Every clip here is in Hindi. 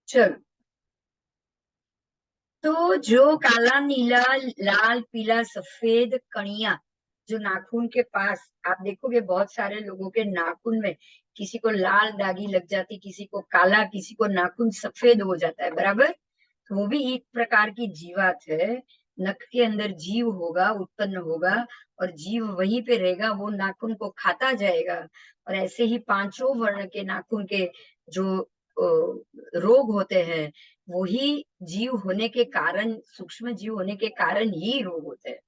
चलो, तो जो काला नीला लाल पीला सफेद कणिया जो नाखून के पास आप देखोगे, बहुत सारे लोगों के नाखून में किसी को लाल दागी लग जाती, किसी को काला, किसी को नाखून सफेद हो जाता है, बराबर। तो वो भी एक प्रकार की जीवात है। नख के अंदर जीव होगा, उत्पन्न होगा, और जीव वहीं पे रहेगा, वो नाखून को खाता जाएगा। और ऐसे ही पांचों वर्ण के नाखून के जो रोग होते हैं, वही जीव होने के कारण, सूक्ष्म जीव होने के कारण ही रोग होते हैं।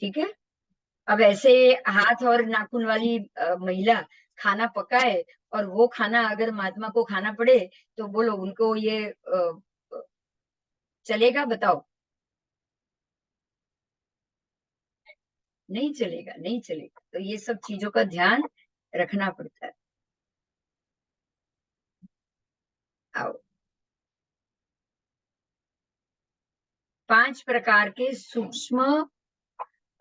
ठीक है। अब ऐसे हाथ और नाखून वाली महिला खाना पकाए, और वो खाना अगर महात्मा को खाना पड़े, तो बोलो उनको ये चलेगा? बताओ। नहीं चलेगा, नहीं चलेगा। तो ये सब चीजों का ध्यान रखना पड़ता है। आओ, 5 प्रकार के सूक्ष्म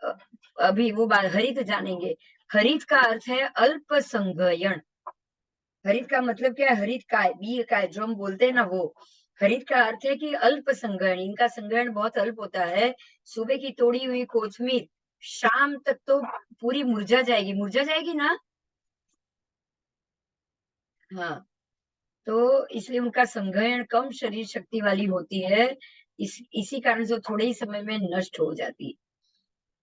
अ, अभी वो बात हरित जानेंगे। हरित का अर्थ है अल्प संगयन। हरित का मतलब क्या है? हरित काय, बी काय जो हम बोलते हैं ना, वो हरित का अर्थ है कि अल्प संग्रहण। इनका संग्रहण बहुत अल्प होता है। सुबह की तोड़ी हुई कोथमीर शाम तक तो पूरी मुरझा जाएगी, मुरझा जाएगी ना। हाँ, तो इसलिए उनका संग्रहण कम शरीर शक्ति वाली होती है। इसी कारण से वो थोड़े ही समय में नष्ट हो जाती है।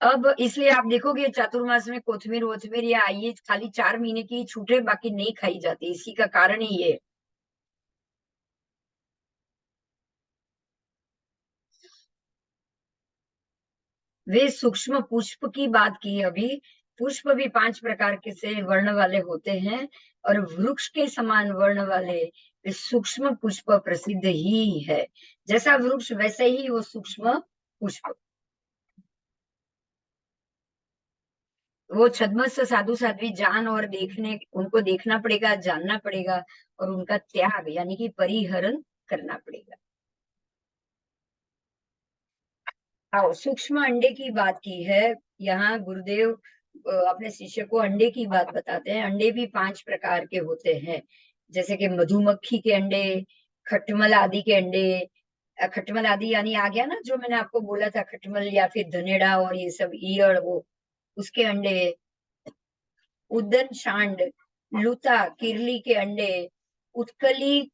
अब इसलिए आप देखोगे चातुर्मास में कोथमीर वोथमीर या आइए खाली 4 महीने की छूटे, बाकी नहीं खाई जाती। इसी का कारण ही ये। वे सूक्ष्म पुष्प की बात की अभी। पुष्प भी 5 प्रकार के से वर्ण वाले होते हैं, और वृक्ष के समान वर्ण वाले वे सूक्ष्म पुष्प प्रसिद्ध ही है। जैसा वृक्ष वैसे ही वो सूक्ष्म पुष्प। वो छद्मस्थ साधु साध्वी जान और देखने, उनको देखना पड़ेगा, जानना पड़ेगा, और उनका त्याग यानी कि परिहरण करना पड़ेगा। आओ, सूक्ष्म अंडे की बात की है। यहाँ गुरुदेव अपने शिष्य को अंडे की बात बताते हैं। अंडे भी 5 प्रकार के होते हैं, जैसे कि मधुमक्खी के अंडे, खटमल आदि के अंडे। खटमल आदि यानी आ गया ना, जो मैंने आपको बोला था, खटमल या फिर धनेड़ा और ये सब ईयड़, वो उसके अंडे। उदन शांड, लूता किरली के अंडे, उत्कली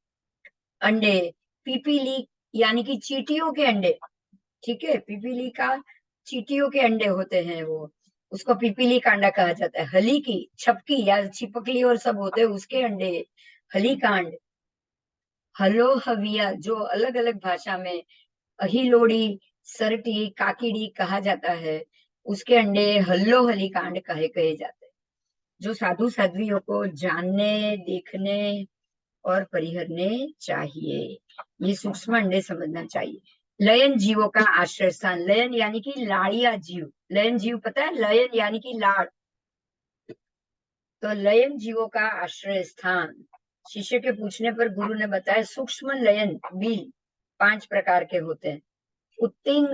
अंडे, पीपीली यानी कि चींटियों के अंडे। ठीक है, पिपीली का चींटियों के अंडे होते हैं वो, उसको पिपीली का अंडा कहा जाता है। हली की, छपकी या छिपकली और सब होते हैं, उसके अंडे हली कांड। हलो हविया जो अलग अलग भाषा में अहिलोड़ी, सरटी, काकीड़ी कहा जाता है, उसके अंडे हल्लो हली कांड कहे जाते हैं। जो साधु साध्वियों को जानने, देखने और परिहरने चाहिए। ये सूक्ष्म अंडे समझना चाहिए। लयन जीवों का आश्रय स्थान। लयन यानी कि लाड़िया जीव। लयन जीव पता है, लयन यानी कि लाड़। तो लयन जीवों का आश्रय स्थान। शिष्य के पूछने पर गुरु ने बताया सूक्ष्म लयन बील 5 प्रकार के होते हैं। उत्तिंग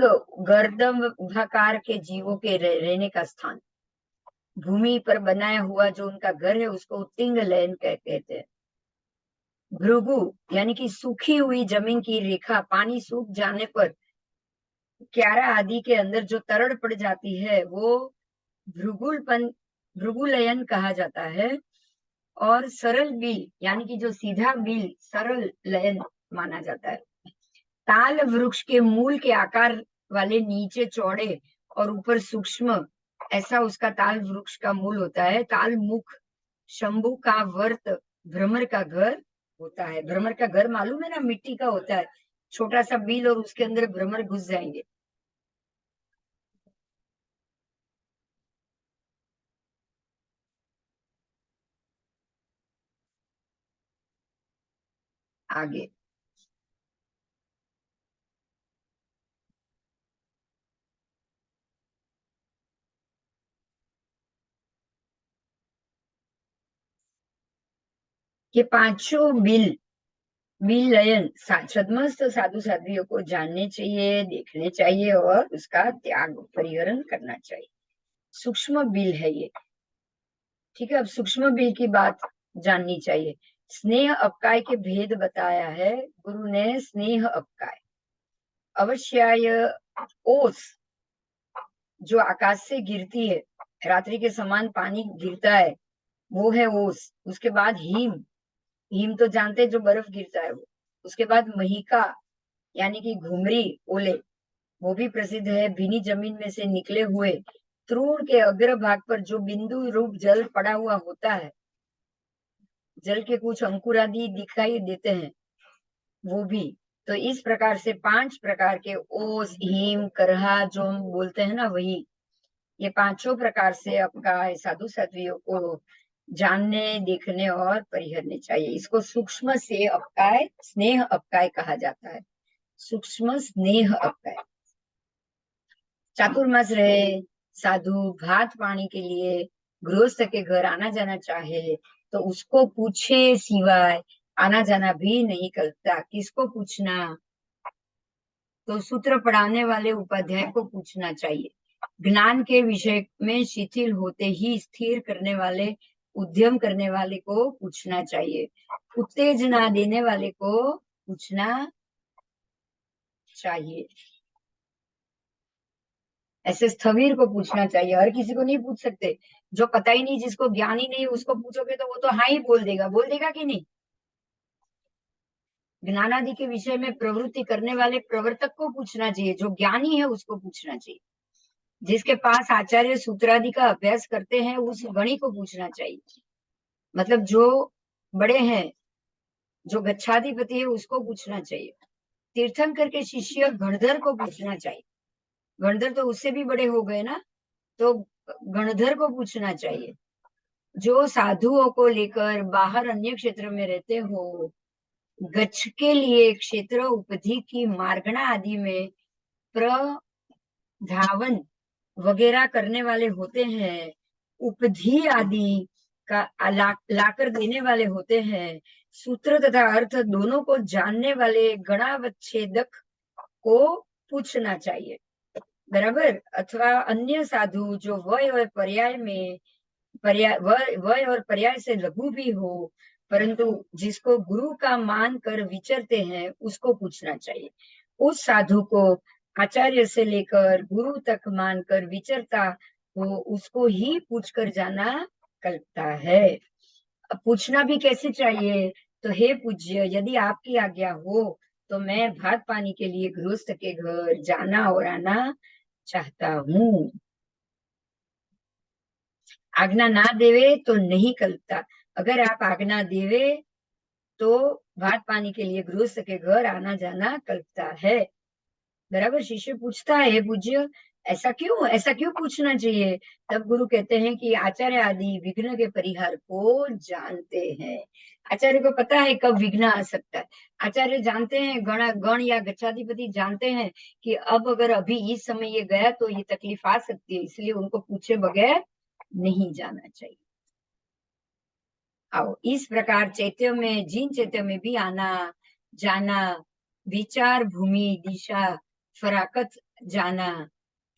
गर्दभाकार के जीवों के रहने का स्थान। भूमि पर बनाया हुआ जो उनका घर है, उसको उत्तिंग लयन कहते हैं। भृगु यानी कि सूखी हुई जमीन की रेखा, पानी सूख जाने पर क्यारा आदि के अंदर जो तरड़ पड़ जाती है, वो भृगुलपन, भृगुलयन कहा जाता है। और सरल बिल यानी कि जो सीधा बिल, सरल लयन माना जाता है। ताल वृक्ष के मूल के आकार वाले, नीचे चौड़े और ऊपर सूक्ष्म, ऐसा उसका ताल वृक्ष का मूल होता है। ताल मुख, शंभु का वर्त, भ्रमर का घर होता है। भ्रमर का घर मालूम है ना, मिट्टी का होता है, छोटा सा बिल, और उसके अंदर भ्रमर घुस जाएंगे। आगे, ये पांचों बिल लयन छद्मस्त साधु साध्वियों को जानने चाहिए, देखने चाहिए, और उसका त्याग परिहरण करना चाहिए। सूक्ष्म बिल है ये। ठीक है, अब सूक्ष्म बिल की बात जाननी चाहिए। स्नेह अपकाय के भेद बताया है गुरु ने। स्नेह अपकाय अवश्याय ओस जो आकाश से गिरती है, रात्रि के समान पानी गिरता है, वो है ओस। उसके बाद हिम, हिम तो जानते हैं जो बर्फ गिरता है वो। उसके बाद महिका यानी कि घुमरी ओले, वो भी प्रसिद्ध है। भीनी जमीन में से निकले हुए तृण के अग्र भाग पर जो बिंदु रूप जल पड़ा हुआ होता है, जल के कुछ अंकुर आदि दिखाई देते हैं, वो भी। तो इस प्रकार से 5 प्रकार के ओस, हिम, करहा जो हम बोलते हैं ना, वही ये पांचों प्रकार से आपका साधु साध्वियों को जानने, देखने और परिहरने चाहिए। इसको सूक्ष्म से अपकाय, स्नेह अपकाय कहा जाता है। सूक्ष्म स्नेह अपकाय। चातुर्मास रहे, साधु भात पानी के लिए गृहस्थ के घर आना जाना चाहे तो उसको पूछे सिवाय आना जाना भी नहीं करता। किसको पूछना? तो सूत्र पढ़ाने वाले उपाध्याय को पूछना चाहिए। ज्ञान के विषय में शिथिल होते ही स्थिर करने वाले, उद्यम करने वाले को पूछना चाहिए। उत्तेजना देने वाले को पूछना चाहिए। ऐसे स्थविर को पूछना चाहिए, हर किसी को नहीं पूछ सकते। जो पता ही नहीं, जिसको ज्ञान ही नहीं, उसको पूछोगे तो वो तो हाँ ही बोल देगा कि नहीं? ज्ञानादि के विषय में प्रवृत्ति करने वाले प्रवर्तक को पूछना चाहिए, जो ज्ञानी है उसको पूछना चाहिए। जिसके पास आचार्य सूत्रादि का अभ्यास करते हैं उस गणी को पूछना चाहिए। मतलब जो बड़े हैं, जो गच्छाधिपति है उसको पूछना चाहिए। तीर्थंकर के शिष्य गणधर को पूछना चाहिए। गणधर तो उससे भी बड़े हो गए ना, तो गणधर को पूछना चाहिए। जो साधुओं को लेकर बाहर अन्य क्षेत्र में रहते हो, गच्छ के लिए क्षेत्र उपधि की मार्गणा आदि में प्रधावन वगैरह करने वाले होते हैं, उपधि आदि का लाकर देने वाले होते हैं, सूत्र तथा अर्थ दोनों को जानने वाले गणावच्छेदक को पूछना चाहिए। बराबर। अथवा अन्य साधु जो वय और पर्याय में वय और पर्याय से लघु भी हो, परंतु जिसको गुरु का मान कर विचरते हैं, उसको पूछना चाहिए। उस साधु को आचार्य से लेकर गुरु तक मानकर विचरता हो, उसको ही पूछकर जाना कल्पता है। अब पूछना भी कैसे चाहिए? तो हे पूज्य, यदि आपकी आज्ञा हो तो मैं भात पानी के लिए गृहस्थ के घर जाना और आना चाहता हूँ। आज्ञा ना देवे तो नहीं कल्पता। अगर आप आज्ञा देवे तो भात पानी के लिए गृहस्थ के घर आना जाना कल्पता है। बराबर। शिष्य पूछता है, पूज्य ऐसा क्यों पूछना चाहिए? तब गुरु कहते हैं कि आचार्य आदि विघ्न के परिहार को जानते हैं। आचार्य को पता है कब विघ्न आ सकता है। आचार्य जानते हैं, गण या गच्छाधिपति जानते हैं कि अब अगर अभी इस समय ये गया तो ये तकलीफ आ सकती है, इसलिए उनको पूछे बगैर नहीं जाना चाहिए। आओ इस प्रकार चैत्य में, जिन चैत्य में भी आना जाना, विचार भूमि दिशा फराकत जाना,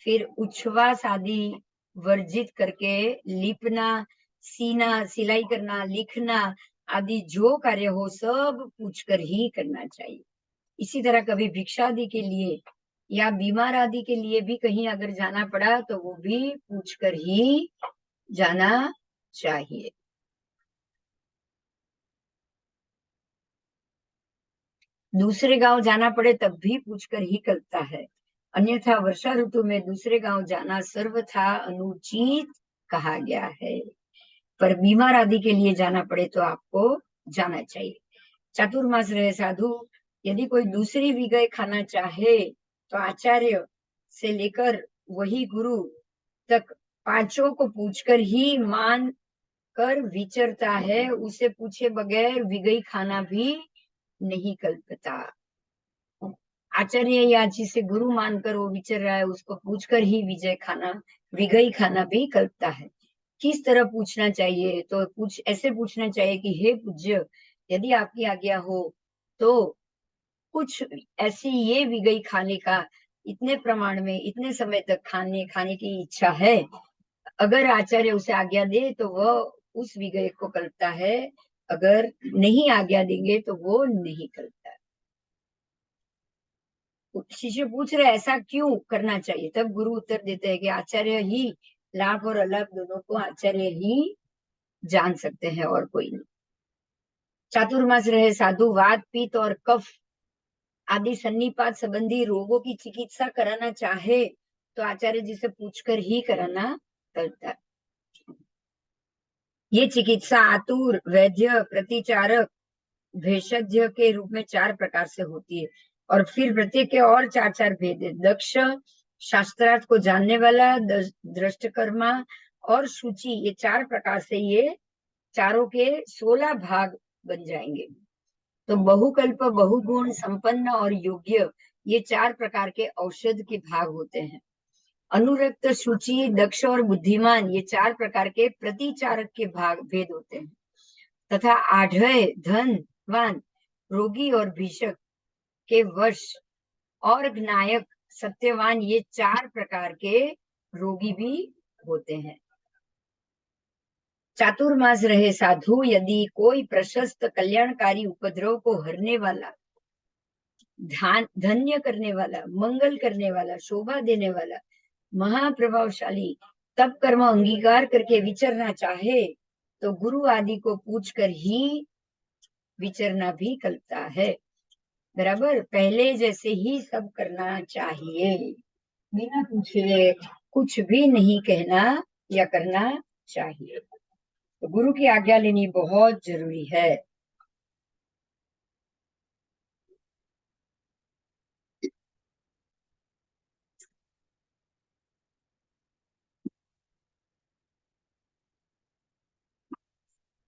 फिर उच्छ्वास आदि वर्जित करके लिपना, सीना सिलाई करना, लिखना आदि जो कार्य हो सब पूछकर ही करना चाहिए। इसी तरह कभी भिक्षा आदि के लिए या बीमार आदि के लिए भी कहीं अगर जाना पड़ा तो वो भी पूछकर ही जाना चाहिए। दूसरे गांव जाना पड़े तब भी पूछकर ही करता है, अन्यथा वर्षा ऋतु में दूसरे गांव जाना सर्वथा अनुचित कहा गया है। पर बीमार आदि के लिए जाना पड़े तो आपको जाना चाहिए। चातुर्मास रहे, साधु यदि कोई दूसरी विगय खाना चाहे तो आचार्य से लेकर वही गुरु तक पांचों को पूछकर ही मान कर विचरता है। उसे पूछे बगैर विगई खाना भी नहीं कल्पता। आचार्य या जिसे गुरु मानकर वो विचर रहा है उसको पूछकर ही विगई खाना भी कल्पता है। किस तरह पूछना चाहिए? तो ऐसे पूछना चाहिए कि हे पूज्य, यदि आपकी आज्ञा हो तो कुछ ऐसी ये विगई खाने का इतने प्रमाण में इतने समय तक खाने की इच्छा है। अगर आचार्य उसे आज्ञा दे तो वह उस विवेक को कल्पता है, अगर नहीं आज्ञा देंगे तो वो नहीं कल्पता है। शिष्य पूछ रहे ऐसा क्यों करना चाहिए, तब गुरु उत्तर देते हैं कि आचार्य ही लाभ और अलाभ दोनों को आचार्य ही जान सकते हैं और कोई नहीं। चातुर्मास रहे साधु वात पित्त और कफ आदि सन्निपात संबंधी रोगों की चिकित्सा कराना चाहे तो आचार्य जी से पूछकर ही कराना करता है। ये चिकित्सा आतुर, वैद्य, प्रतिचारक, भेषज के रूप में 4 प्रकार से होती है और फिर प्रत्येक के और 4 भेद है। दक्ष, शास्त्रार्थ को जानने वाला, दृष्टकर्मा और शुचि, ये 4 प्रकार से ये चारों के 16 भाग बन जाएंगे। तो बहुकल्प, बहुगुण, संपन्न और योग्य, ये 4 प्रकार के औषध के भाग होते हैं। अनुरक्त, शुचि, दक्ष और बुद्धिमान, ये 4 प्रकार के प्रतिचारक के भाग भेद होते हैं। तथा आढ़य, धनवान, रोगी और भीषक के वश और ज्ञायक, सत्यवान, ये 4 प्रकार के रोगी भी होते हैं। चातुर्मास रहे साधु यदि कोई प्रशस्त कल्याणकारी उपद्रव को हरने वाला, धन्य करने वाला, मंगल करने वाला, शोभा देने वाला, महाप्रभावशाली तब कर्म अंगीकार करके विचरना चाहे तो गुरु आदि को पूछकर ही विचरना भी कल्पता है। बराबर पहले जैसे ही सब करना चाहिए, बिना पूछे कुछ भी नहीं कहना या करना चाहिए। तो गुरु की आज्ञा लेनी बहुत जरूरी है।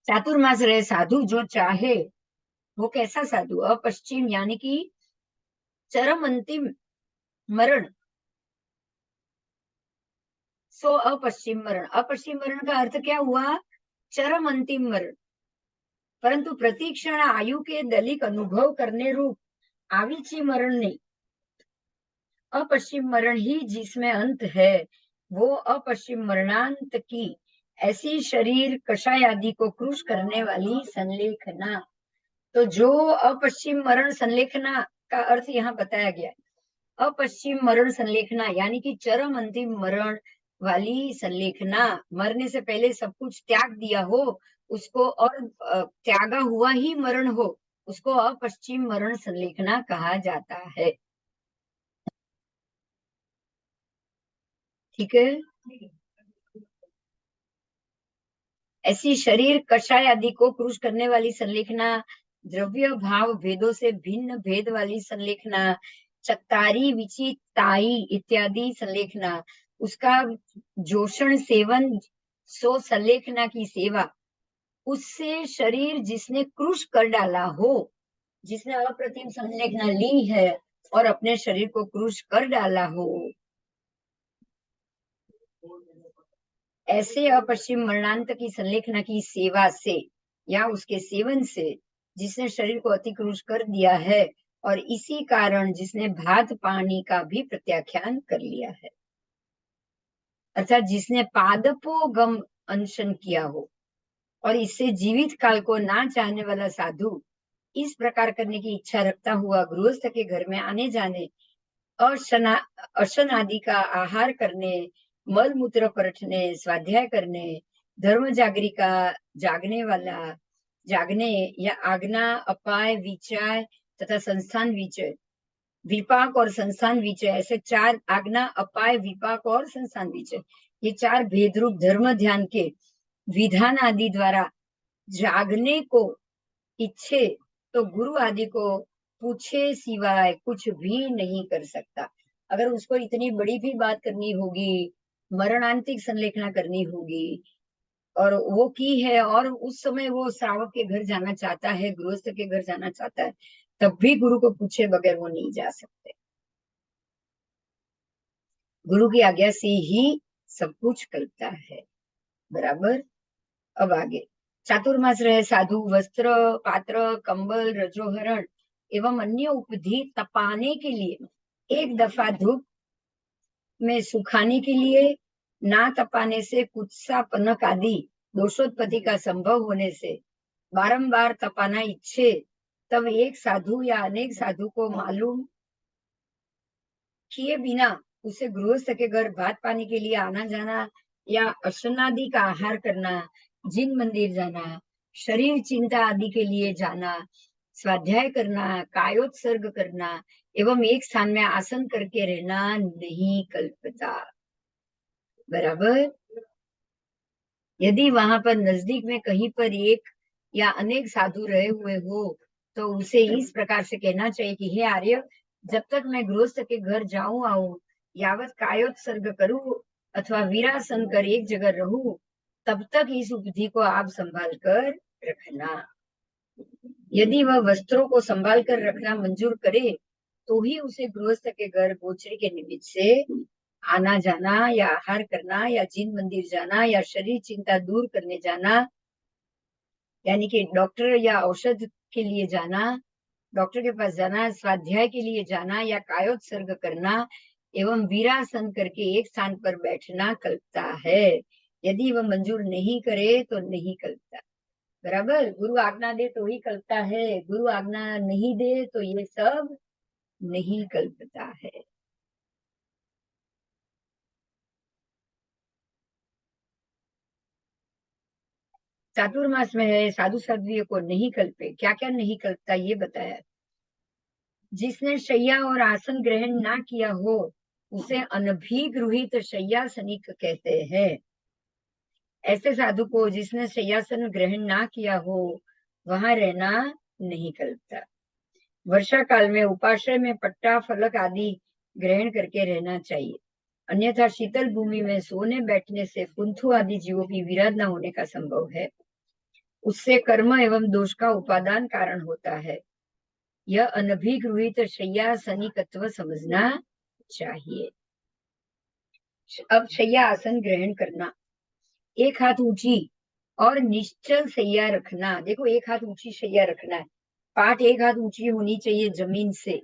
चातुर्मास रहे साधु जो चाहे वो कैसा साधु, अपश्चिम यानी कि चरम अंतिम मरण, सो अपश्चिम मरण। अपश्चिम मरण का अर्थ क्या हुआ, चरम अंतिम मरण, परंतु प्रतिक्षण आयु के दलिक अनुभव करने रूप आविची मरण नहीं। अपश्चिम मरण ही जिसमें अंत है, वो अपश्चिम मरणांत की ऐसी शरीर कषाय आदि को क्रूश करने वाली संलेखना। तो जो अपश्चिम मरण संलेखना का अर्थ यहाँ बताया गया है, अपश्चिम मरण संलेखना यानी कि चरम अंतिम मरण वाली संलेखना, मरने से पहले सब कुछ त्याग दिया हो उसको और त्यागा हुआ ही मरण हो, उसको अपश्चिम मरण संलेखना कहा जाता है। ठीक है। ऐसी शरीर कषाय आदि को क्रूश करने वाली संलेखना, द्रव्य भाव भेदों से भिन्न भेद वाली संलेखना, चक्तारी, विचिताई इत्यादि संलेखना, उसका जोषण सेवन, सो संलेखना की सेवा, उससे शरीर जिसने क्रूश कर डाला हो, जिसने अप्रतिम संलेखना ली है और अपने शरीर को क्रूश कर डाला हो, ऐसे अपश्चिम मरणांत की संलेखना की सेवा से या उसके सेवन से जिसने शरीर को अतिक्रूश कर दिया है और इसी कारण जिसने भात पानी का भी प्रत्याख्यान कर लिया है, अर्थात जिसने पादपोगम अनशन किया हो और इससे जीवित काल को ना चाहने वाला साधु इस प्रकार करने की इच्छा रखता हुआ गृहस्थ के घर में आने जाने, अशन आदि का आहार करने, मल मूत्र परखने, स्वाध्याय करने, धर्म जागरी का जागने वाला, जागने या आज्ञा, अपाय, विचाय तथा संस्थान विचय, विपाक और संस्थान विचय, ऐसे 4 आज्ञा, अपाय, विपाक और संस्थान विचय, ये 4 भेद रूप धर्म ध्यान के विधान आदि द्वारा जागने को इच्छे तो गुरु आदि को पूछे सिवाय कुछ भी नहीं कर सकता। अगर उसको इतनी बड़ी भी बात करनी होगी, मरणांतिक संलेखना करनी होगी और वो की है और उस समय वो श्रावक के घर जाना चाहता है, गृहस्थ के घर जाना चाहता है, तब भी गुरु को पूछे बगैर वो नहीं जा सकते। गुरु की आज्ञा से ही सब कुछ करता है। बराबर। अब आगे चातुर्मास रहे साधु वस्त्र, पात्र, कंबल, रजोहरण एवं अन्य उपधि तपाने के लिए, एक दफा धूप में सुखाने के लिए, ना तपाने से कुत्सा, पनक आदि दोषोत्पत्ति का संभव होने से बारंबार तपाना इच्छे, तब एक साधु या अनेक साधु को मालूम किए बिना उसे गृहस्थ के घर भात पानी के लिए आना जाना या अर्शनादि का आहार करना, जिन मंदिर जाना, शरीर चिंता आदि के लिए जाना, स्वाध्याय करना, कायोत्सर्ग करना एवं एक स्थान में आसन करके रहना नहीं कल्पता। बराबर। यदि वहां पर नजदीक में कहीं पर एक या अनेक साधु रहे हुए हो तो उसे इस प्रकार से कहना चाहिए कि हे आर्य, जब तक मैं गृहस्थ के घर जाऊं आऊं, यावत कायोत्सर्ग करूं अथवा वीरासन कर एक जगह रहूं, तब तक इस उपधि को आप संभाल कर रखना। यदि वह वस्त्रों को संभाल कर रखना मंजूर करे तो ही उसे गृहस्थ के घर गोचरी के निमित्त से आना जाना या आहार करना या जिन मंदिर जाना या शरीर चिंता दूर करने जाना, यानी कि डॉक्टर या औषध के लिए जाना, डॉक्टर के पास जाना, स्वाध्याय के लिए जाना या कायोत्सर्ग करना एवं वीरासन करके एक स्थान पर बैठना कल्पता है। यदि वह मंजूर नहीं करे तो नहीं कल्पता। बराबर। गुरु आज्ञा दे तो ही कल्पता है, गुरु आज्ञा नहीं दे तो ये सब नहीं कल्पता है। चातुर्मास में है साधु साध्वियों को नहीं कल्पे, क्या क्या नहीं कल्पता ये बताया। जिसने शैया और आसन ग्रहण ना किया हो उसे अनभिगृहित शय्यासनिक कहते हैं। ऐसे साधु को जिसने शय्यासन ग्रहण ना किया हो वहां रहना नहीं कल्पता। वर्षा काल में उपाश्रय में पट्टा फलक आदि ग्रहण करके रहना चाहिए, अन्यथा शीतल भूमि में सोने बैठने से कुंथु आदि जीवों की विराधना होने का संभव है। उससे कर्म एवं दोष का उपादान कारण होता है। यह अनभिगृहित शय्यासनिकत्व समझना चाहिए। अब शय्या आसन ग्रहण करना, एक हाथ ऊंची और निश्चल शैया रखना। देखो, एक हाथ ऊंची शैया रखना है, पाट एक हाथ ऊंची होनी चाहिए जमीन से।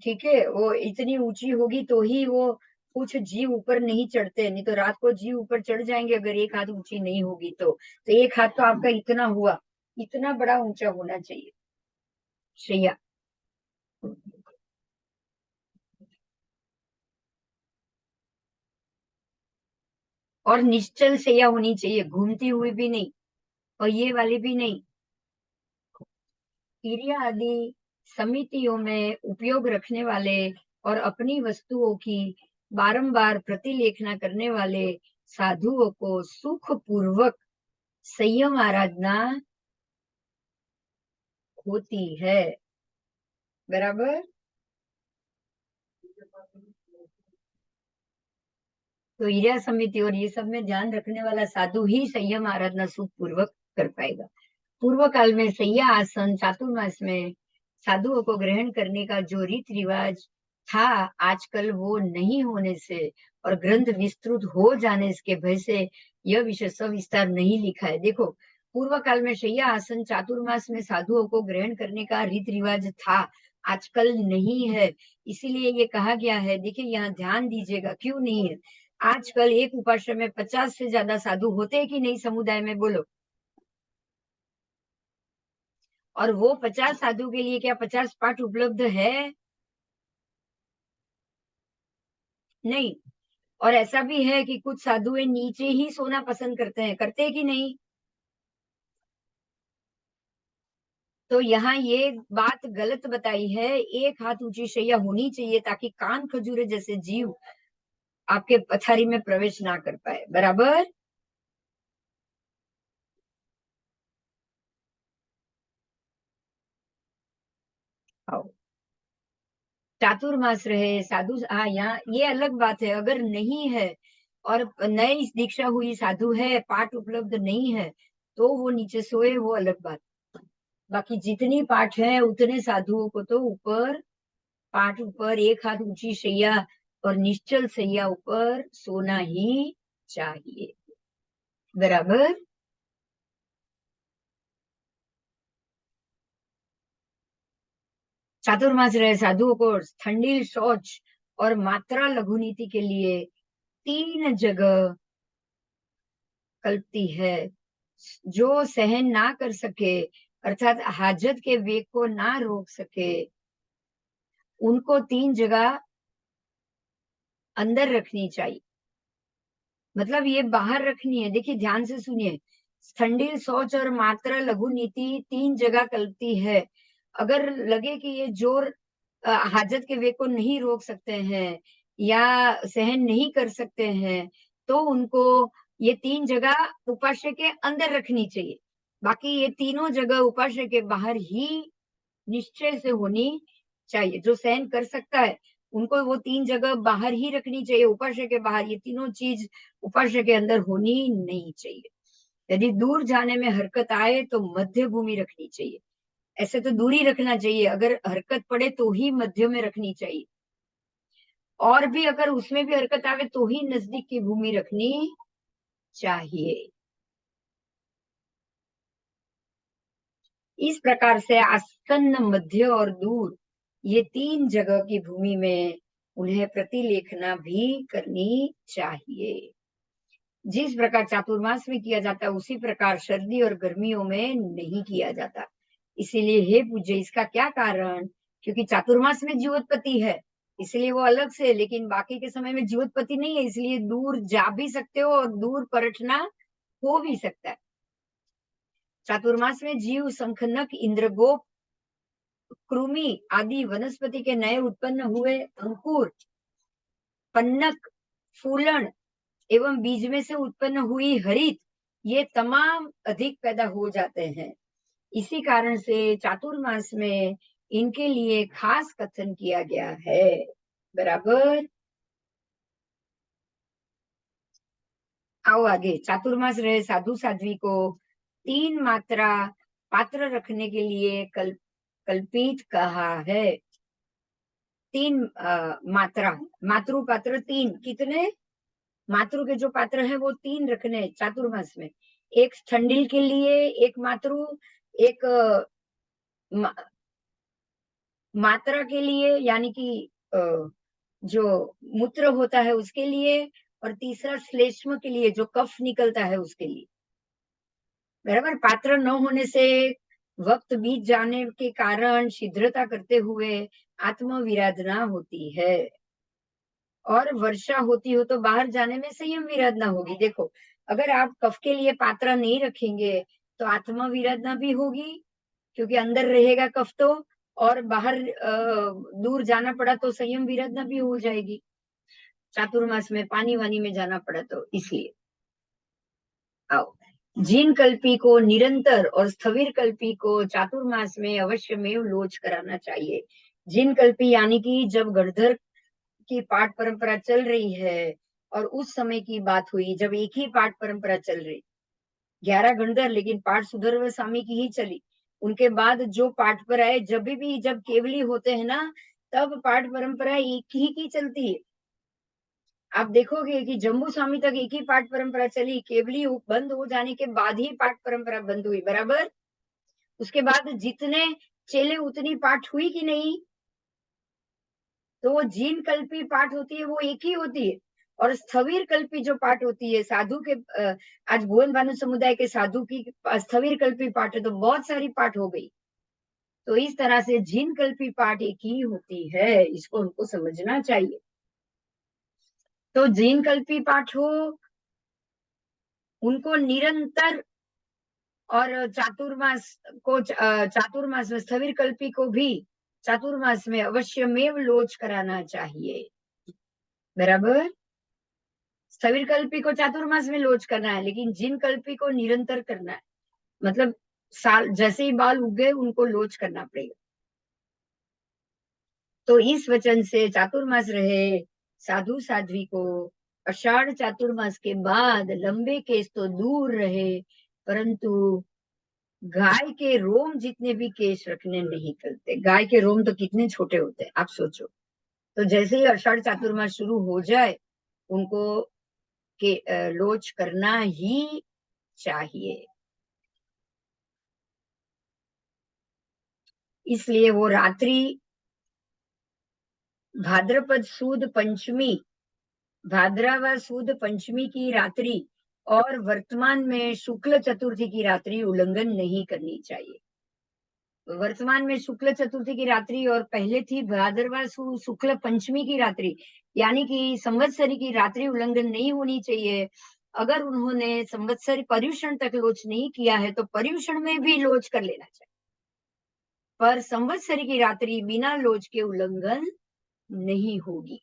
ठीक है, वो इतनी ऊंची होगी तो ही वो कुछ जीव ऊपर नहीं चढ़ते, नहीं तो रात को जीव ऊपर चढ़ जाएंगे अगर एक हाथ ऊंची नहीं होगी तो एक हाथ तो आपका इतना हुआ, इतना बड़ा ऊंचा होना चाहिए शैया। और निश्चल शैया होनी चाहिए, घूमती हुई भी नहीं और ये वाली भी नहीं। क्रिया आदि समितियों में उपयोग रखने वाले और अपनी वस्तुओं की बारंबार प्रतिलेखना करने वाले साधुओं को सुख पूर्वक संयम आराधना होती है। बराबर। तो क्रिया समिति और ये सब में ध्यान रखने वाला साधु ही संयम आराधना सुख पूर्वक कर पाएगा। पूर्व काल में शैया आसन चातुर्मास में साधुओं को ग्रहण करने का जो रीति रिवाज था, आजकल वो नहीं होने से और ग्रंथ विस्तृत हो जाने के भय से यह विषय सविस्तार नहीं लिखा है। देखो, पूर्व काल में शैया आसन चातुर्मास में साधुओं को ग्रहण करने का रीति रिवाज था, आजकल नहीं है, इसीलिए ये कहा गया है। देखिए, यहाँ ध्यान दीजिएगा, क्यों नहीं है। आजकल एक उपाश्रम में 50 से ज्यादा साधु होते हैं कि नहीं समुदाय में, बोलो। और वो 50 साधु के लिए क्या 50 पाठ उपलब्ध है? नहीं। और ऐसा भी है कि कुछ साधु नीचे ही सोना पसंद करते हैं, करते हैं कि नहीं? तो यहाँ ये बात गलत बताई है, एक हाथ ऊंची शैया होनी चाहिए ताकि कान खजूरे जैसे जीव आपके पथारी में प्रवेश ना कर पाए। बराबर। आओ, चातुर्मास रहे साधु, हाँ, यहाँ ये अलग बात है। अगर नहीं है और नई दीक्षा हुई साधु है, पाठ उपलब्ध नहीं है, तो वो नीचे सोए, वो अलग बात। बाकी जितनी पाठ है उतने साधुओं को तो ऊपर, पाठ ऊपर, एक हाथ ऊंची शैया और निश्चल शैया ऊपर सोना ही चाहिए। बराबर। चातुर्मास रहे साधुओं को ठंडी शौच और मात्रा लघु नीति के लिए 3 जगह कल्पती है। जो सहन ना कर सके, अर्थात हाजत के वेग को ना रोक सके, उनको 3 जगह अंदर रखनी चाहिए। मतलब ये बाहर रखनी है। देखिए ध्यान से सुनिए, स्थंडिल, शौच और मात्रा लघु नीति 3 जगह कल्पती है। अगर लगे कि ये जोर हाजत के वेग को नहीं रोक सकते हैं या सहन नहीं कर सकते हैं, तो उनको ये 3 जगह उपाश्य के अंदर रखनी चाहिए। बाकी ये तीनों जगह उपाश्य के बाहर ही निश्चय से होनी चाहिए। जो सहन कर सकता है उनको वो 3 जगह बाहर ही रखनी चाहिए, उपाश्य के बाहर। ये तीनों चीज उपाश्य के अंदर होनी नहीं चाहिए। यदि दूर जाने में हरकत आए तो मध्य भूमि रखनी चाहिए। ऐसे तो दूरी रखना चाहिए, अगर हरकत पड़े तो ही मध्य में रखनी चाहिए, और भी अगर उसमें भी हरकत आवे तो ही नजदीक की भूमि रखनी चाहिए। इस प्रकार से आसन्न, मध्य और दूर, ये 3 जगह की भूमि में उन्हें प्रतिलेखना भी करनी चाहिए। जिस प्रकार चातुर्मास में किया जाता है उसी प्रकार सर्दी और गर्मियों में नहीं किया जाता। इसीलिए हे पूज्य, इसका क्या कारण? क्योंकि चातुर्मास में जीवोत्पत्ति है, इसलिए वो अलग से, लेकिन बाकी के समय में जीवोत्पत्ति नहीं है, इसलिए दूर जा भी सकते हो और दूर परटना हो भी सकता है। चातुर्मास में जीव, संखनक, इंद्रगोप, कृमि आदि वनस्पति के नए उत्पन्न हुए अंकुर, पन्नक, फूलन एवं बीज में से उत्पन्न हुई हरित, ये तमाम अधिक पैदा हो जाते हैं। इसी कारण से चातुर्मास में इनके लिए खास कथन किया गया है। बराबर। आओ आगे। चातुर्मास रहे साधु साध्वी को 3 मात्रा पात्र रखने के लिए कल्पित कहा है। 3 मात्रा, मातृ पात्र 3। कितने? मातृ के जो पात्र हैं वो 3 रखने चातुर्मास में। एक स्थंडिल के लिए, एक मातृ, एक मात्रा के लिए यानी कि जो मूत्र होता है उसके लिए, और तीसरा श्लेष्म के लिए, जो कफ निकलता है उसके लिए। बराबर। पात्र न होने से वक्त बीत जाने के कारण शीघ्रता करते हुए आत्मविराधना होती है, और वर्षा होती हो तो बाहर जाने में संयम विराधना होगी। देखो, अगर आप कफ के लिए पात्र नहीं रखेंगे तो आत्मा विराधना भी होगी, क्योंकि अंदर रहेगा कफ तो, और बाहर दूर जाना पड़ा तो संयम विराधना भी हो जाएगी। चातुर्मास में पानी वानी में जाना पड़ा तो इसलिए। आओ, जिन कल्पी को निरंतर और स्थविर कल्पी को चातुर्मास में अवश्य में लोच कराना चाहिए। जिन कल्पी यानी कि जब गणधर की पाठ परंपरा चल रही है, और उस समय की बात हुई जब एक ही पाठ परंपरा चल रही, 11 गणधर, लेकिन पाठ सुधर्व स्वामी की ही चली। उनके बाद जो पाठ पर आए, जब केवली होते हैं ना, तब पाठ परंपरा एक ही की चलती है। आप देखोगे कि जम्बू स्वामी तक एक ही पाठ परंपरा चली, केवली बंद हो जाने के बाद ही पाठ परंपरा बंद हुई। बराबर। उसके बाद जितने चेले उतनी पाठ हुई कि नहीं? तो वो जीन कल्पी पाठ होती है वो एक ही होती है, और स्थविर कल्पी जो पाठ होती है साधु के, आज भुवन भानु समुदाय के साधु की स्थविर कल्पी पाठ है, तो बहुत सारी पाठ हो गई। तो इस तरह से जीन कल्पी पाठ एक ही होती है, इसको उनको समझना चाहिए। तो जीन कल्पी पाठ हो उनको निरंतर, और चातुर्मास में स्थविर कल्पी को भी चातुर्मास में अवश्य में लोच कराना चाहिए। बराबर। स्थविर कल्पी को चातुर्मास में लोच करना है, लेकिन जिन कल्पी को निरंतर करना है, मतलब साल जैसे ही बाल उग गए उनको लोच करना पड़ेगा। तो इस वचन से चातुर्मास रहे साधु साध्वी को आषाढ़ चातुर्मास के बाद लंबे केस तो दूर रहे, परंतु गाय के रोम जितने भी केश रखने नहीं करते। गाय के रोम तो कितने छोटे होते हैं, आप सोचो। तो जैसे ही आषाढ़ चातुर्मास शुरू हो जाए उनको के लोच करना ही चाहिए। इसलिए वो रात्रि भाद्रपद सुद पंचमी, भाद्रवा सुद पंचमी की रात्रि और वर्तमान में शुक्ल चतुर्थी की रात्रि उल्लंघन नहीं करनी चाहिए। वर्तमान में शुक्ल चतुर्थी की रात्रि और पहले थी भादरवा शुक्ल पंचमी की रात्रि, यानी कि संवत्सरी की रात्रि उल्लंघन नहीं होनी चाहिए। अगर उन्होंने संवत्सरी पर्युषण तक लोच नहीं किया है तो पर्युषण में भी लोच कर लेना चाहिए, पर संवत्सरी की रात्रि बिना लोच के उल्लंघन नहीं होगी।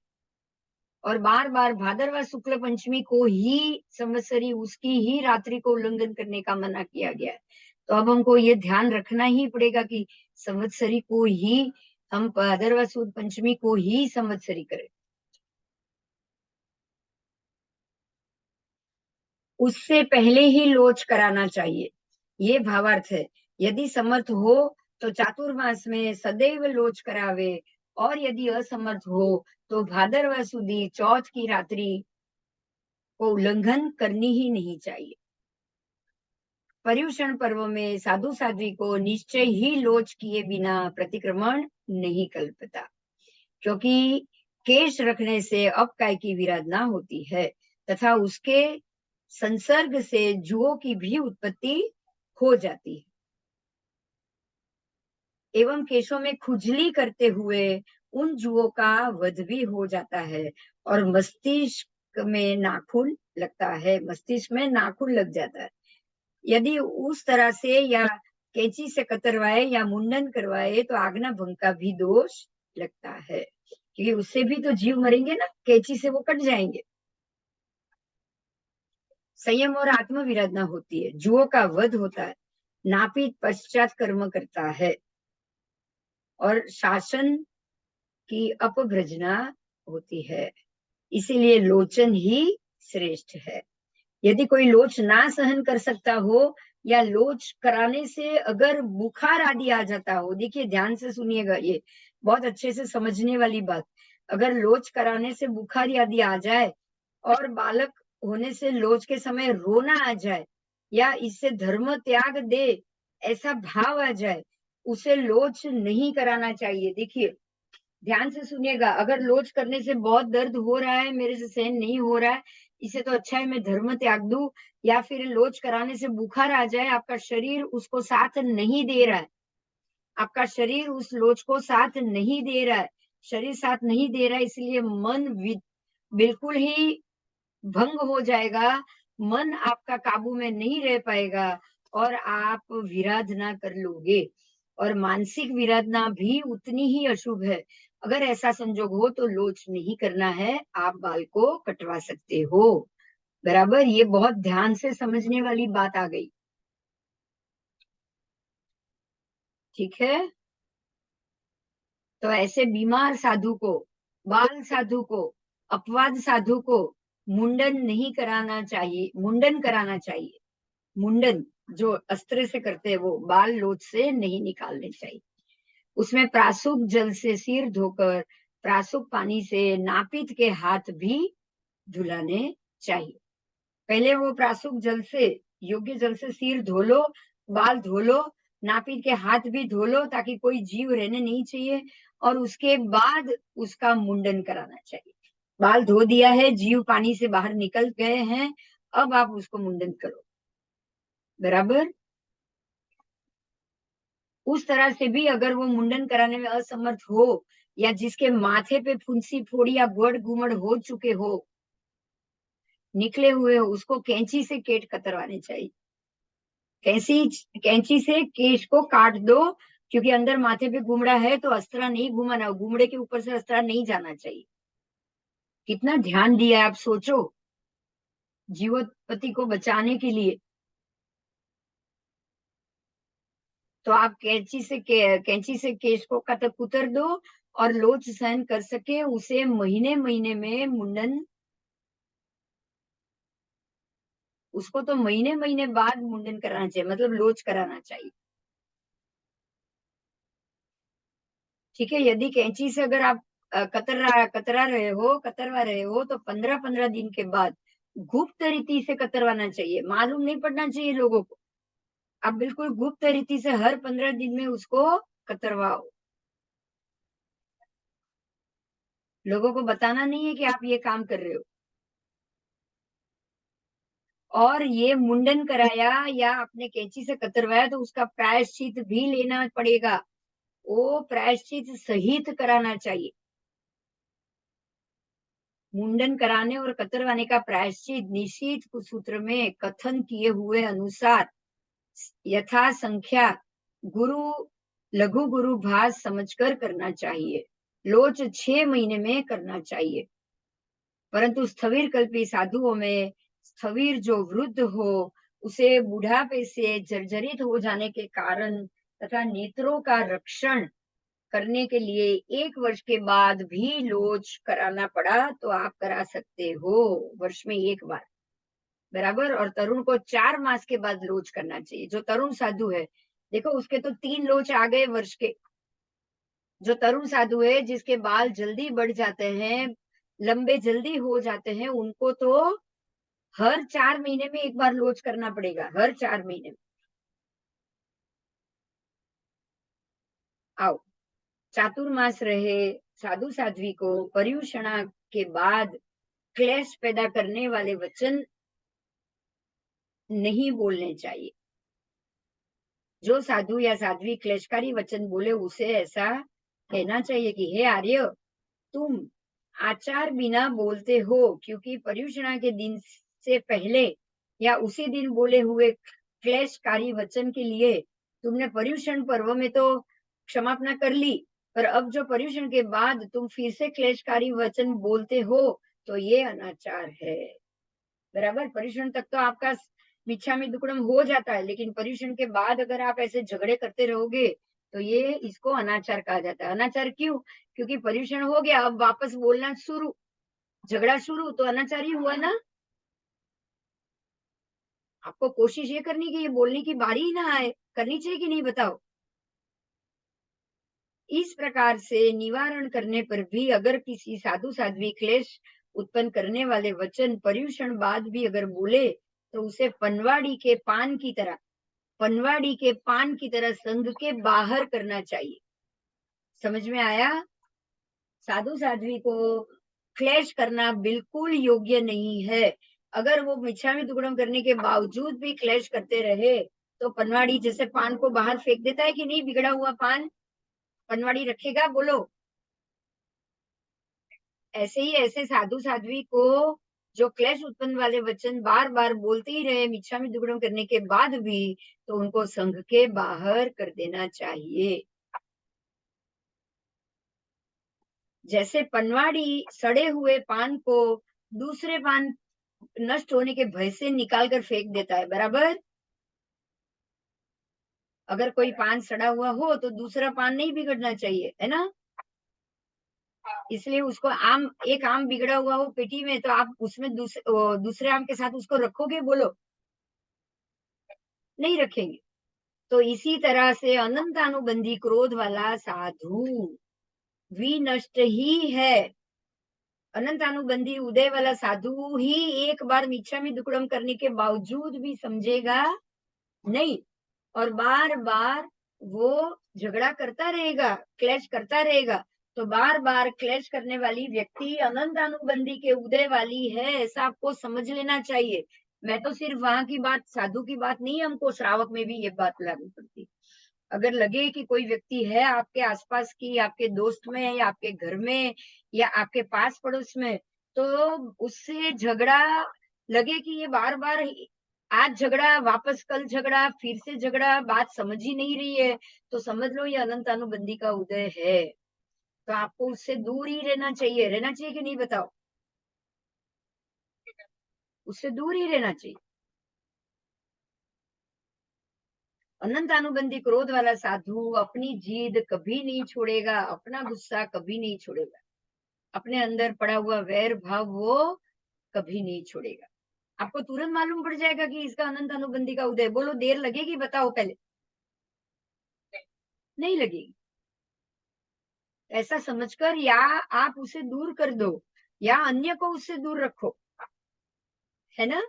और बार बार भादरवा शुक्ल पंचमी को ही संवत्सरी उसकी ही रात्रि को उल्लंघन करने का मना किया गया है। तो अब हमको ये ध्यान रखना ही पड़ेगा कि संवत्सरी को ही हम भादरवा शुक्ल पंचमी को ही संवत्सरी करें। उससे पहले ही लोच कराना चाहिए, ये भावार्थ है। यदि समर्थ हो तो चातुर्मास में सदैव लोच करावे, और यदि असमर्थ हो तो भादरवा सुदी चौथ की रात्रि को उल्लंघन करनी ही नहीं चाहिए। पर्युषण पर्व में साधु साध्वी को निश्चय ही लोच किए बिना प्रतिक्रमण नहीं कल्पता, क्योंकि केश रखने से अपकाय की विराधना होती है तथा उसके संसर्ग से जुओं की भी उत्पत्ति हो जाती है, एवं केशों में खुजली करते हुए उन जुओं का वध भी हो जाता है, और मस्तिष्क में नाखून लगता है, मस्तिष्क में नाखून लग जाता है। यदि उस तरह से या कैंची से कतरवाए या मुंडन करवाए तो आज्ञा भंग का भी दोष लगता है, क्योंकि उससे भी तो जीव मरेंगे ना, कैंची से वो कट जाएंगे। संयम और आत्म विराधना होती है, जुओं का वध होता है, नापित पश्चात कर्म करता है, और शासन की अपभ्रजना होती है। इसीलिए लोचन ही श्रेष्ठ है। यदि कोई लोच ना सहन कर सकता हो या लोच कराने से अगर बुखार आदि आ जाता हो, देखिए ध्यान से सुनिएगा, ये बहुत अच्छे से समझने वाली बात। अगर लोच कराने से बुखार आदि आ जाए और बालक होने से लोच के समय रोना आ जाए या इससे धर्म त्याग दे ऐसा भाव आ जाए, उसे लोच नहीं कराना चाहिए। देखिए ध्यान से सुनिएगा, अगर लोच करने से बहुत दर्द हो रहा है, मेरे से सहन नहीं हो रहा है, इसे तो अच्छा है मैं धर्म त्याग दूं, या फिर लोच कराने से बुखार आ जाए, आपका शरीर उसको साथ नहीं दे रहा है, आपका शरीर उस लोच को साथ नहीं दे रहा है, शरीर साथ नहीं दे रहा है, इसलिए मन बिल्कुल ही भंग हो जाएगा, मन आपका काबू में नहीं रह पाएगा और आप विराधना कर लोगे, और मानसिक विराधना भी उतनी ही अशुभ है। अगर ऐसा संजोग हो तो लोच नहीं करना है, आप बाल को कटवा सकते हो। बराबर, ये बहुत ध्यान से समझने वाली बात आ गई। ठीक है, तो ऐसे बीमार साधु को, बाल साधु को, अपवाद साधु को मुंडन नहीं कराना चाहिए, मुंडन कराना चाहिए। मुंडन जो अस्त्र से करते हैं वो बाल लोच से नहीं निकालने चाहिए। उसमें प्रासुक जल से सिर धोकर प्रासुक पानी से नापित के हाथ भी धुलाने चाहिए। पहले वो प्रासुक जल से, योग्य जल से सिर धो लो, बाल धो लो, नापित के हाथ भी धो लो, ताकि कोई जीव रहने नहीं चाहिए, और उसके बाद उसका मुंडन कराना चाहिए। बाल धो दिया है, जीव पानी से बाहर निकल गए हैं, अब आप उसको मुंडन करो। बराबर, उस तरह से भी अगर वो मुंडन कराने में असमर्थ हो या जिसके माथे पे फुंसी फोड़ी या गड़ गुमड़ हो चुके हो, निकले हुए हो, उसको कैंची से केट कतरवाने चाहिए। कैंची कैंची से केश को काट दो, क्योंकि अंदर माथे पे गुमड़ा है तो अस्त्रा नहीं घुमाना, गुमड़े के ऊपर से अस्त्रा नहीं जाना चाहिए। कितना ध्यान दिया है, आप सोचो, जीवोत्पत्ति को बचाने के लिए। तो आप कैंची से केश को कुतर दो, और लोच सहन कर सके उसे महीने महीने में मुंडन, उसको तो महीने महीने बाद मुंडन कराना चाहिए, मतलब लोच कराना चाहिए। ठीक है, यदि कैंची से अगर आप कतरवा रहे हो तो 15-15 दिन के बाद गुप्त रीति से कतरवाना चाहिए, मालूम नहीं पड़ना चाहिए लोगों को। आप बिल्कुल गुप्त रीति से हर 15 दिन में उसको कतरवाओ, लोगों को बताना नहीं है कि आप ये काम कर रहे हो। और ये मुंडन कराया या अपने कैंची से कतरवाया तो उसका प्रायश्चित भी लेना पड़ेगा, वो प्रायश्चित सहित कराना चाहिए। मुंडन कराने और कतरवाने का प्रायश्चित निश्चित सूत्र में कथन किए हुए अनुसार यथा संख्या गुरु लघु गुरु भास समझकर करना चाहिए। लोच 6 महीने में करना चाहिए। परंतु स्थविर कल्पी साधुओं में स्थविर जो वृद्ध हो, उसे बुढ़ापे से जर्जरित हो जाने के कारण तथा नेत्रों का रक्षण करने के लिए 1 वर्ष के बाद भी लोच कराना पड़ा तो आप करा सकते हो, वर्ष में 1 बार, बराबर। और तरुण को 4 मास के बाद लोच करना चाहिए। जो तरुण साधु है, देखो उसके तो 3 लोच आ गए वर्ष के। जो तरुण साधु है, जिसके बाल जल्दी बढ़ जाते हैं, लंबे जल्दी हो जाते हैं, उनको तो हर 4 महीने में 1 बार लोच करना पड़ेगा, हर 4 महीने में। आओ, चातुर्मास रहे साधु साध्वी को पर्युषणा के बाद क्लेश पैदा करने वाले वचन नहीं बोलने चाहिए। जो साधु या साध्वी क्लेशकारी वचन बोले, उसे ऐसा कहना चाहिए कि हे आर्य, तुम आचार बिना बोलते हो, क्योंकि पर्युषणा के दिन से पहले या उसी दिन बोले हुए क्लेशकारी वचन के लिए तुमने पर्युषण पर्व में तो क्षमापना कर ली, पर अब जो पर्युषण के बाद तुम फिर से क्लेशकारी वचन बोलते हो तो ये अनाचार है, बराबर। पर्युषण तक तो आपका मिच्छामी दुक्कडम हो जाता है, लेकिन पर्युषण के बाद अगर आप ऐसे झगड़े करते रहोगे तो ये इसको अनाचार कहा जाता है। अनाचार क्यों? क्योंकि पर्युषण हो गया, अब वापस बोलना शुरू, झगड़ा शुरू, तो अनाचार ही हुआ ना। आपको कोशिश ये करनी कि ये बोलने की बारी ही ना आए, करनी चाहिए कि नहीं बताओ। इस प्रकार से निवारण करने पर भी अगर किसी साधु साध्वी क्लेश उत्पन्न करने वाले वचन पर्युषण बाद भी अगर बोले तो उसे पनवाड़ी के पान की तरह संघ के बाहर करना चाहिए। समझ में आया? साधु साध्वी को क्लेश करना बिल्कुल योग्य नहीं है। अगर वो मिच्छामी दुक्कडम करने के बावजूद भी क्लेश करते रहे तो पनवाड़ी जैसे पान को बाहर फेंक देता है कि नहीं, बिगड़ा हुआ पान पनवाड़ी रखेगा, बोलो। ऐसे ही ऐसे साधु साध्वी को जो क्लेश उत्पन्न वाले वचन बार बार बोलते ही रहे मिच्छामी दुक्कडम करने के बाद भी, तो उनको संघ के बाहर कर देना चाहिए। जैसे पनवाड़ी सड़े हुए पान को दूसरे पान नष्ट होने के भय से निकाल कर फेंक देता है, बराबर। अगर कोई पान सड़ा हुआ हो तो दूसरा पान नहीं बिगड़ना चाहिए, है ना। इसलिए उसको एक आम बिगड़ा हुआ हो पेटी में, तो आप उसमें दूसरे आम के साथ उसको रखोगे, बोलो? नहीं रखेंगे। तो इसी तरह से अनंत अनुबंधी क्रोध वाला साधु विनष्ट ही है। अनंत अनुबंधी उदय वाला साधु ही एक बार मिच्छामी दुक्कडम करने के बावजूद भी समझेगा नहीं, और बार बार वो झगड़ा करता रहेगा, क्लेश करता रहेगा। तो बार बार क्लेश करने वाली व्यक्ति अनंत अनुबंधी के उदय वाली है, ऐसा आपको समझ लेना चाहिए। मैं तो सिर्फ वहां की बात, साधु की बात नहीं, हमको श्रावक में भी ये बात लागू पड़ती। अगर लगे कि कोई व्यक्ति है आपके आसपास की, आपके दोस्त में या आपके घर में या आपके पास पड़ोस में, तो उससे झगड़ा लगे कि ये बार बार आज झगड़ा, वापस कल झगड़ा, फिर से झगड़ा, बात समझ ही नहीं रही है, तो समझ लो ये अनंत अनुबंधी का उदय है। तो आपको उससे दूर ही रहना चाहिए कि नहीं, बताओ? उससे दूर ही रहना चाहिए। अनंत अनुबंधी क्रोध वाला साधु अपनी जिद कभी नहीं छोड़ेगा, अपना गुस्सा कभी नहीं छोड़ेगा, अपने अंदर पड़ा हुआ वैर भाव वो कभी नहीं छोड़ेगा। आपको तुरंत मालूम पड़ जाएगा कि इसका अनंत अनुबंधी का उदय। बोलो, देर लगेगी? बताओ पहले। नहीं लगेगी। ऐसा समझकर या आप उसे दूर कर दो या अन्य को उससे दूर रखो, है ना।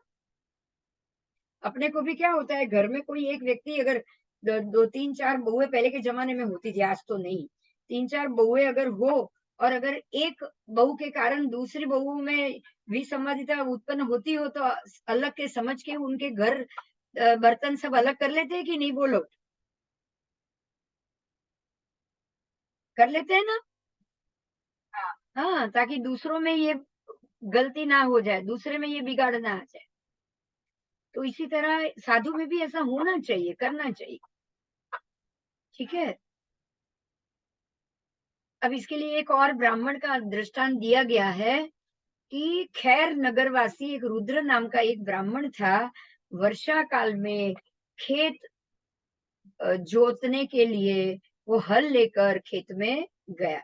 अपने को भी क्या होता है, घर में कोई एक व्यक्ति अगर दो तीन चार बहुएं पहले के जमाने में होती थी, आज तो नहीं, तीन चार बहुएं अगर हो और अगर एक बहू के कारण दूसरी बहू में विसंवादिता उत्पन्न होती हो तो अलग के समझ के उनके घर बर्तन सब अलग कर लेते हैं कि नहीं, बोलो? कर लेते हैं ना? हाँ, ताकि दूसरों में ये गलती ना हो जाए, दूसरे में ये बिगाड़ ना आ जाए। तो इसी तरह साधु में भी ऐसा होना चाहिए, करना चाहिए। ठीक है? अब इसके लिए एक और ब्राह्मण का दृष्टांत दिया गया है कि खैर नगरवासी एक रुद्र नाम का एक ब्राह्मण था। वर्षा काल में खेत जोतने के लिए वो हल लेकर खेत में गया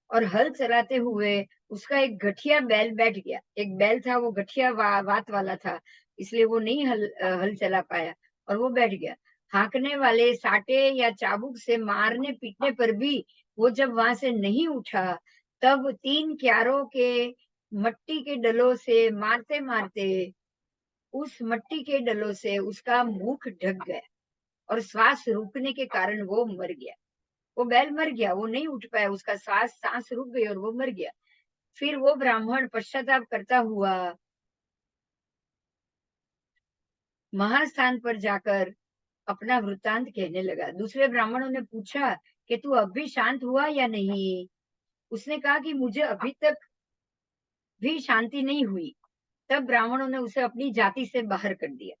और हल चलाते हुए उसका एक गठिया बैल बैठ गया। एक बैल था, वो गठिया वात वाला था, इसलिए वो नहीं हल चला पाया और वो बैठ गया। हाँकने वाले साटे या चाबुक से मारने पीटने पर भी वो जब वहां से नहीं उठा, तब 3 क्यारों के मट्टी के डलों से मारते मारते उस मट्टी के डलों से उसका मुख ढक गया और श्वास रुकने के कारण वो मर गया। वो बैल मर गया, वो नहीं उठ पाया, उसका सांस रुक गई और वो मर गया। फिर वो ब्राह्मण पश्चाताप करता हुआ महास्थान पर जाकर अपना वृत्तांत कहने लगा। दूसरे ब्राह्मणों ने पूछा कि तू अब भी शांत हुआ या नहीं? उसने कहा कि मुझे अभी तक भी शांति नहीं हुई। तब ब्राह्मणों ने उसे अपनी जाति से बाहर कर दिया।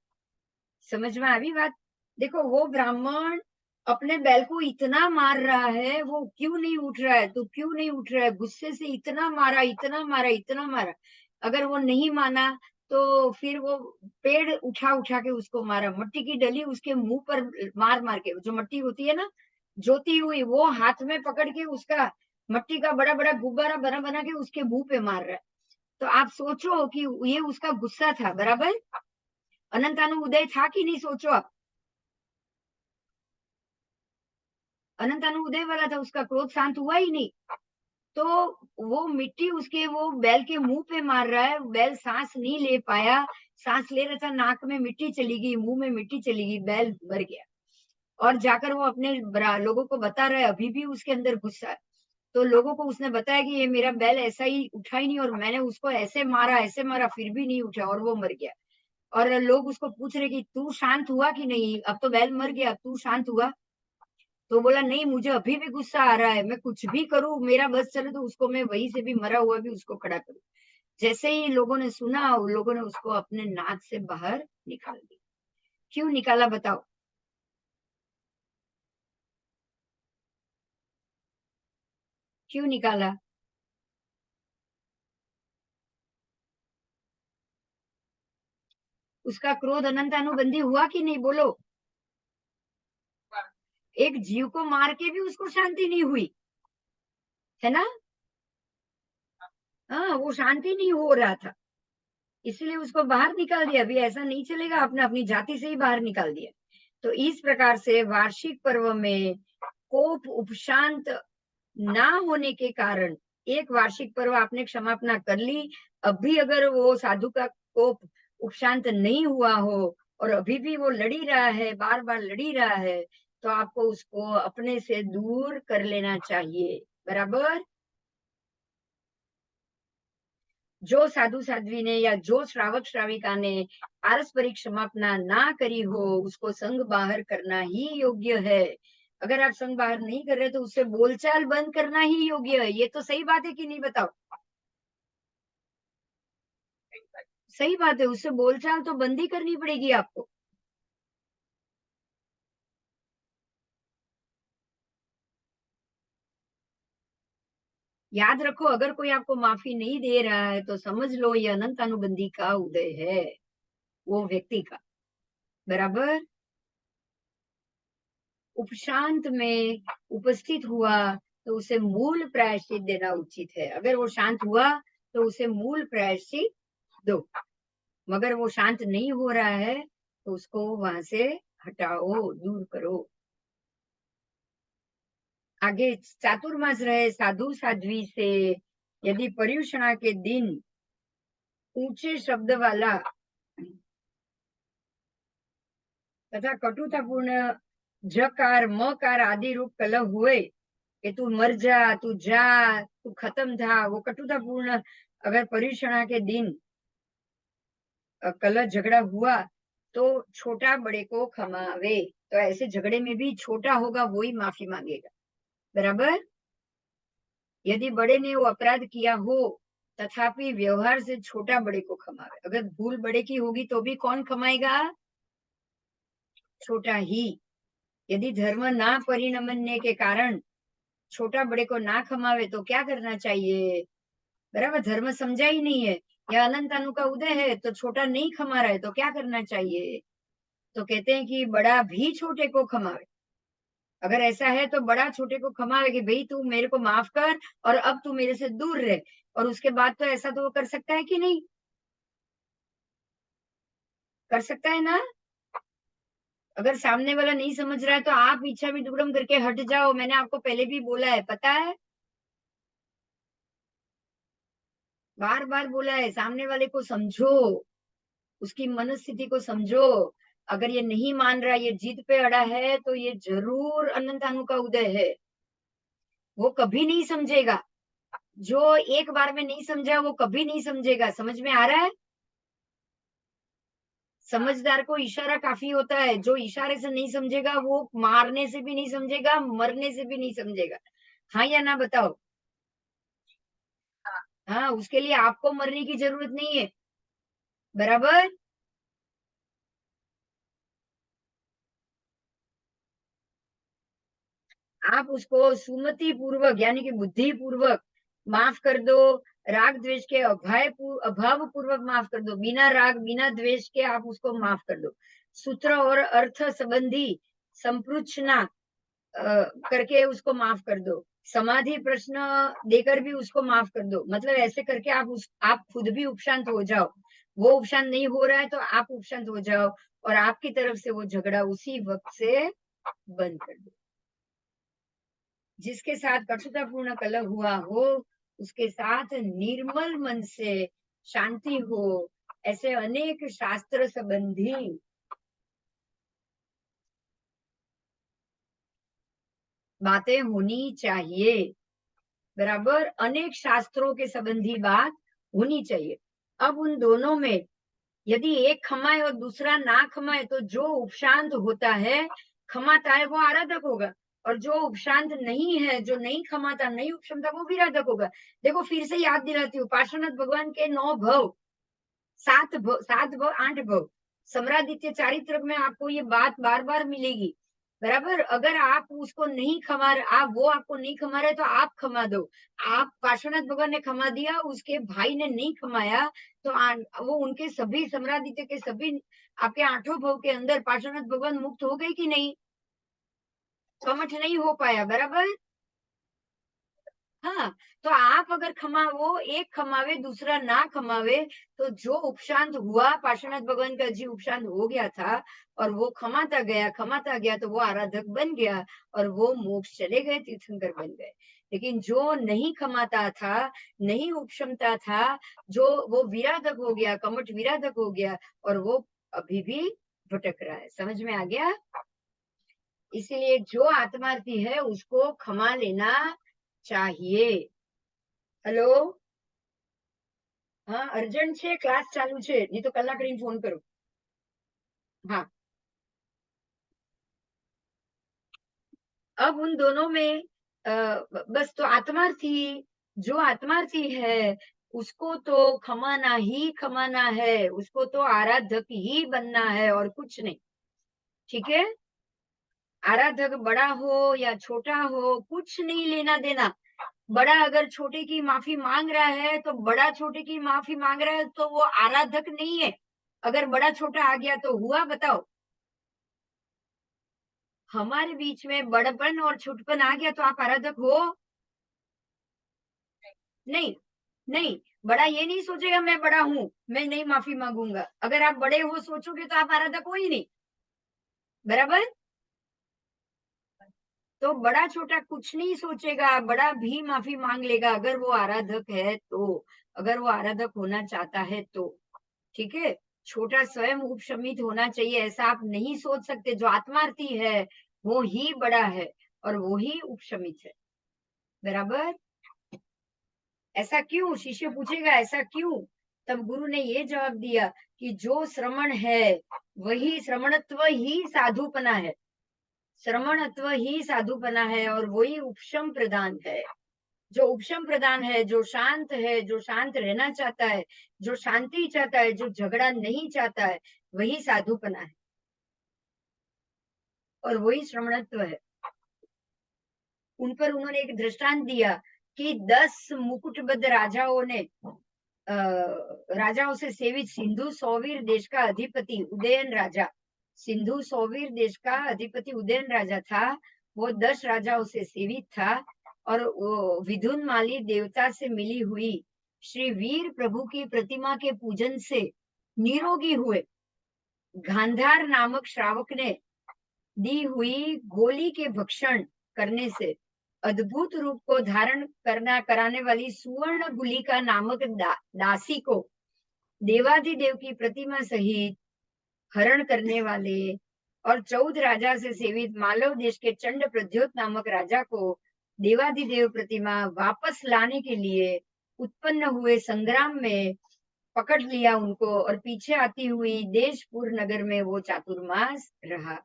समझ में आई बात? देखो, वो ब्राह्मण अपने बैल को इतना मार रहा है, वो क्यों नहीं उठ रहा है, तो क्यों नहीं उठ रहा है, गुस्से से इतना मारा, इतना मारा, इतना मारा। अगर वो नहीं माना तो फिर वो पेड़ उठा उठा के उसको मारा, मट्टी की डली उसके मुंह पर मार मार के, जो मट्टी होती है ना जोती हुई, वो हाथ में पकड़ के उसका मट्टी का बड़ा बड़ा गुब्बारा बना बना के उसके मुंह पे मार रहा है। तो आप सोचो कि ये उसका गुस्सा था, बराबर? अनंतानु उदय था कि नहीं, सोचो आप। अनंतानु उदय वाला था, उसका क्रोध शांत हुआ ही नहीं। तो वो मिट्टी उसके वो बैल के मुंह पे मार रहा है, बैल सांस नहीं ले पाया, सांस ले रहा था, नाक में मिट्टी चली गई, मुंह में मिट्टी चली गई, बैल मर गया। और जाकर वो अपने लोगों को बता रहा है, अभी भी उसके अंदर गुस्सा है। तो लोगों को उसने बताया कि ये मेरा बैल ऐसा ही उठा ही नहीं और मैंने उसको ऐसे मारा फिर भी नहीं उठा और वो मर गया। और लोग उसको पूछ रहे कि तू शांत हुआ कि नहीं, अब तो बैल मर गया, तू शांत हुआ? तो बोला नहीं, मुझे अभी भी गुस्सा आ रहा है, मैं कुछ भी करूं, मेरा बस चले तो उसको मैं वहीं से भी मरा हुआ भी उसको खड़ा करूं। जैसे ही लोगों ने सुना, उन लोगों ने उसको अपने नाक से बाहर निकाल दिया। क्यों निकाला, बताओ? क्यों निकाला? उसका क्रोध अनंत अनुबंधी हुआ कि नहीं, बोलो? एक जीव को मार के भी उसको शांति नहीं हुई, है ना? हाँ, वो शांति नहीं हो रहा था, इसलिए उसको बाहर निकाल दिया। अभी ऐसा नहीं चलेगा, आपने अपनी जाति से ही बाहर निकाल दिया। तो इस प्रकार से वार्षिक पर्व में कोप उपशांत ना होने के कारण एक वार्षिक पर्व आपने क्षमापना कर ली, अब भी अगर वो साधु का कोप उपशांत नहीं हुआ हो और अभी भी वो लड़ी रहा है, बार बार लड़ी रहा है, तो आपको उसको अपने से दूर कर लेना चाहिए, बराबर? जो साधु साध्वी ने या जो श्रावक श्राविका ने पारस्परिक क्षमापना ना करी हो, उसको संघ बाहर करना ही योग्य है। अगर आप संघ बाहर नहीं कर रहे तो उससे बोलचाल बंद करना ही योग्य है। ये तो सही बात है कि नहीं, बताओ? सही बात है, उससे बोलचाल तो बंद ही करनी पड़ेगी आपको। याद रखो, अगर कोई आपको माफी नहीं दे रहा है तो समझ लो ये अनंत अनुबंधी का उदय है, वो व्यक्ति का, बराबर? उपशांत में उपस्थित हुआ तो उसे मूल प्रायश्चित देना उचित है। अगर वो शांत हुआ तो उसे मूल प्रायश्चित दो, मगर वो शांत नहीं हो रहा है तो उसको वहां से हटाओ, दूर करो। आगे, चातुर्मास रहे साधु साध्वी से यदि पर्युषणा के दिन ऊंचे शब्द वाला तथा कटुतापूर्ण जकार मकार आदि रूप कलह हुए, कि तू मर जा, तू जा, तू खत्म था, वो कटुतापूर्ण अगर पर्युषणा के दिन कलह झगड़ा हुआ तो छोटा बड़े को क्षमावे। तो ऐसे झगड़े में भी छोटा होगा वो ही माफी मांगेगा, बराबर। यदि बड़े ने वो अपराध किया हो तथापि व्यवहार से छोटा बड़े को क्षमावे। अगर भूल बड़े की होगी तो भी कौन क्षमाएगा? छोटा ही। यदि धर्म ना परिणमने के कारण छोटा बड़े को ना क्षमावे तो क्या करना चाहिए? बराबर, धर्म समझा ही नहीं है। या अनंत अनु का उदय है तो छोटा नहीं क्षमा रहा है तो क्या करना चाहिए? तो कहते हैं कि बड़ा भी छोटे को क्षमावे। अगर ऐसा है तो बड़ा छोटे को क्षमावे कि भाई तू मेरे को माफ कर और अब तू मेरे से दूर रहे। और उसके बाद तो ऐसा तो वो कर सकता है कि नहीं? कर सकता है ना? अगर सामने वाला नहीं समझ रहा है तो आप इच्छा भी दुगड़म करके हट जाओ। मैंने आपको पहले भी बोला है, पता है, बार बार बोला है, सामने वाले को समझो, उसकी मनस्थिति को समझो। अगर ये नहीं मान रहा, ये जिद पे अड़ा है तो ये जरूर अनंत अनु का उदय है। वो कभी नहीं समझेगा। जो एक बार में नहीं समझा वो कभी नहीं समझेगा। समझ में आ रहा है? समझदार को इशारा काफी होता है। जो इशारे से नहीं समझेगा वो मारने से भी नहीं समझेगा, मरने से भी नहीं समझेगा। हाँ या ना बताओ? हाँ, उसके लिए आपको मरने की जरूरत नहीं है, बराबर। आप उसको सुमति पूर्वक यानी कि बुद्धि पूर्वक माफ कर दो। राग द्वेष के अभाव पूर्वक माफ कर दो। बिना राग बिना द्वेष के आप उसको माफ कर दो। सूत्र और अर्थ संबंधी संप्रोचना करके उसको माफ कर दो। समाधि प्रश्न देकर भी उसको माफ कर दो। मतलब ऐसे करके आप खुद भी उपशांत हो जाओ। वो उपशांत नहीं हो रहा है तो आप उपशांत हो जाओ और आपकी तरफ से वो झगड़ा उसी वक्त से बंद कर दो। जिसके साथ कटुतापूर्ण कलह हुआ हो उसके साथ निर्मल मन से शांति हो। ऐसे अनेक शास्त्र संबंधी बातें होनी चाहिए, बराबर। अनेक शास्त्रों के संबंधी बात होनी चाहिए। अब उन दोनों में यदि एक खमाए और दूसरा ना खमाए तो जो उपशांत होता है, खमाता है, वो आराधक होगा। और जो उपशांत नहीं है, जो नहीं खमाता, नहीं उपशमता, वो विराधक होगा। देखो फिर से याद दिलाती हूँ, पार्श्वनाथ भगवान के 9 भव, 7 भव 8 भव, सम्रादित्य चारित्र में आपको ये बात बार बार मिलेगी, बराबर। अगर आप उसको नहीं खमा रहे, आप वो आपको नहीं खमा रहे तो आप खमा दो। आप पार्श्वनाथ भगवान ने खमा दिया, उसके भाई ने नहीं खमाया तो वो उनके सभी सम्रादित्य के सभी आपके 8 भव के अंदर पार्श्वनाथ भगवान मुक्त हो गए कि नहीं? कमठ नहीं हो पाया, बराबर। हाँ, तो आप अगर खमावो, एक खमावे दूसरा ना खमावे, तो जो उपशांत हुआ, पार्श्वनाथ भगवान का जी उपशांत हो गया था और वो खमाता गया तो वो आराधक बन गया और वो मोक्ष चले गए, तीर्थंकर बन गए। लेकिन जो नहीं खमाता था, नहीं उपशमता था, जो वो विराधक हो गया, कमठ विराधक हो गया और वो अभी भी भटक रहा है। समझ में आ गया? इसीलिए जो आत्मार्थी है उसको क्षमा लेना चाहिए। हेलो, हाँ, अर्जન્ટ છે, ક્લાસ ચાલુ છે, નહીં તો કલાક રહીને ફોન કરું। हाँ, अब उन दोनों में बस तो आत्मार्थी, जो आत्मार्थी है उसको तो खमाना ही खमाना है, उसको तो आराधक ही बनना है और कुछ नहीं। ठीक है? आराधक बड़ा हो या छोटा हो कुछ नहीं लेना देना। बड़ा अगर छोटे की माफी मांग रहा है तो बड़ा छोटे की माफी मांग रहा है तो वो आराधक नहीं है। अगर बड़ा छोटा आ गया तो हुआ, बताओ? हमारे बीच में बड़पन और छोटपन आ गया तो आप आराधक हो? नहीं, नहीं। बड़ा ये नहीं सोचेगा मैं बड़ा हूं, मैं नहीं माफी मांगूंगा। अगर आप बड़े हो सोचोगे तो आप आराधक हो ही नहीं, बराबर। तो बड़ा छोटा कुछ नहीं सोचेगा, बड़ा भी माफी मांग लेगा अगर वो आराधक है तो, अगर वो आराधक होना चाहता है तो। ठीक है? छोटा स्वयं उपशमित होना चाहिए, ऐसा आप नहीं सोच सकते। जो आत्मार्थी है वो ही बड़ा है और वो ही उपशमित है। बराबर। ऐसा क्यों? शिष्य पूछेगा ऐसा क्यों? तब गुरु ने ये जवाब दिया कि जो श्रमण है वही श्रमणत्व ही साधुपना है। श्रमणत्व ही साधुपना है और वही उपशम प्रदान है। जो उपशम प्रदान है, जो शांत है, जो शांत रहना चाहता है, जो शांति चाहता है, जो झगड़ा नहीं चाहता है, वही साधुपना है और वही श्रमणत्व है। उन पर उन्होंने एक दृष्टांत दिया कि 10 मुकुटबद्ध राजाओं ने राजाओं से सेवित सिंधु सौवीर देश का अधिपति उदयन राजा, सिंधु सौवीर देश का अधिपति उदयन राजा था। वो 10 राजाओं से सेवित था और वो विधुन माली देवता से मिली हुई श्री वीर प्रभु की प्रतिमा के पूजन से निरोगी हुए। गांधार नामक श्रावक ने दी हुई गोली के भक्षण करने से अद्भुत रूप को धारण करना कराने वाली सुवर्ण गुलिका नामक दासी को देवाधिदेव की प्रतिमा सहित हरण करने वाले और 14 राजा से सेवित मालव देश के चंड प्रद्योत नामक राजा को देवाधिदेव प्रतिमा वापस लाने के लिए उत्पन्न हुए संग्राम में पकड़ लिया उनको और पीछे आती हुई देशपुर नगर में वो चातुर्मास रहा।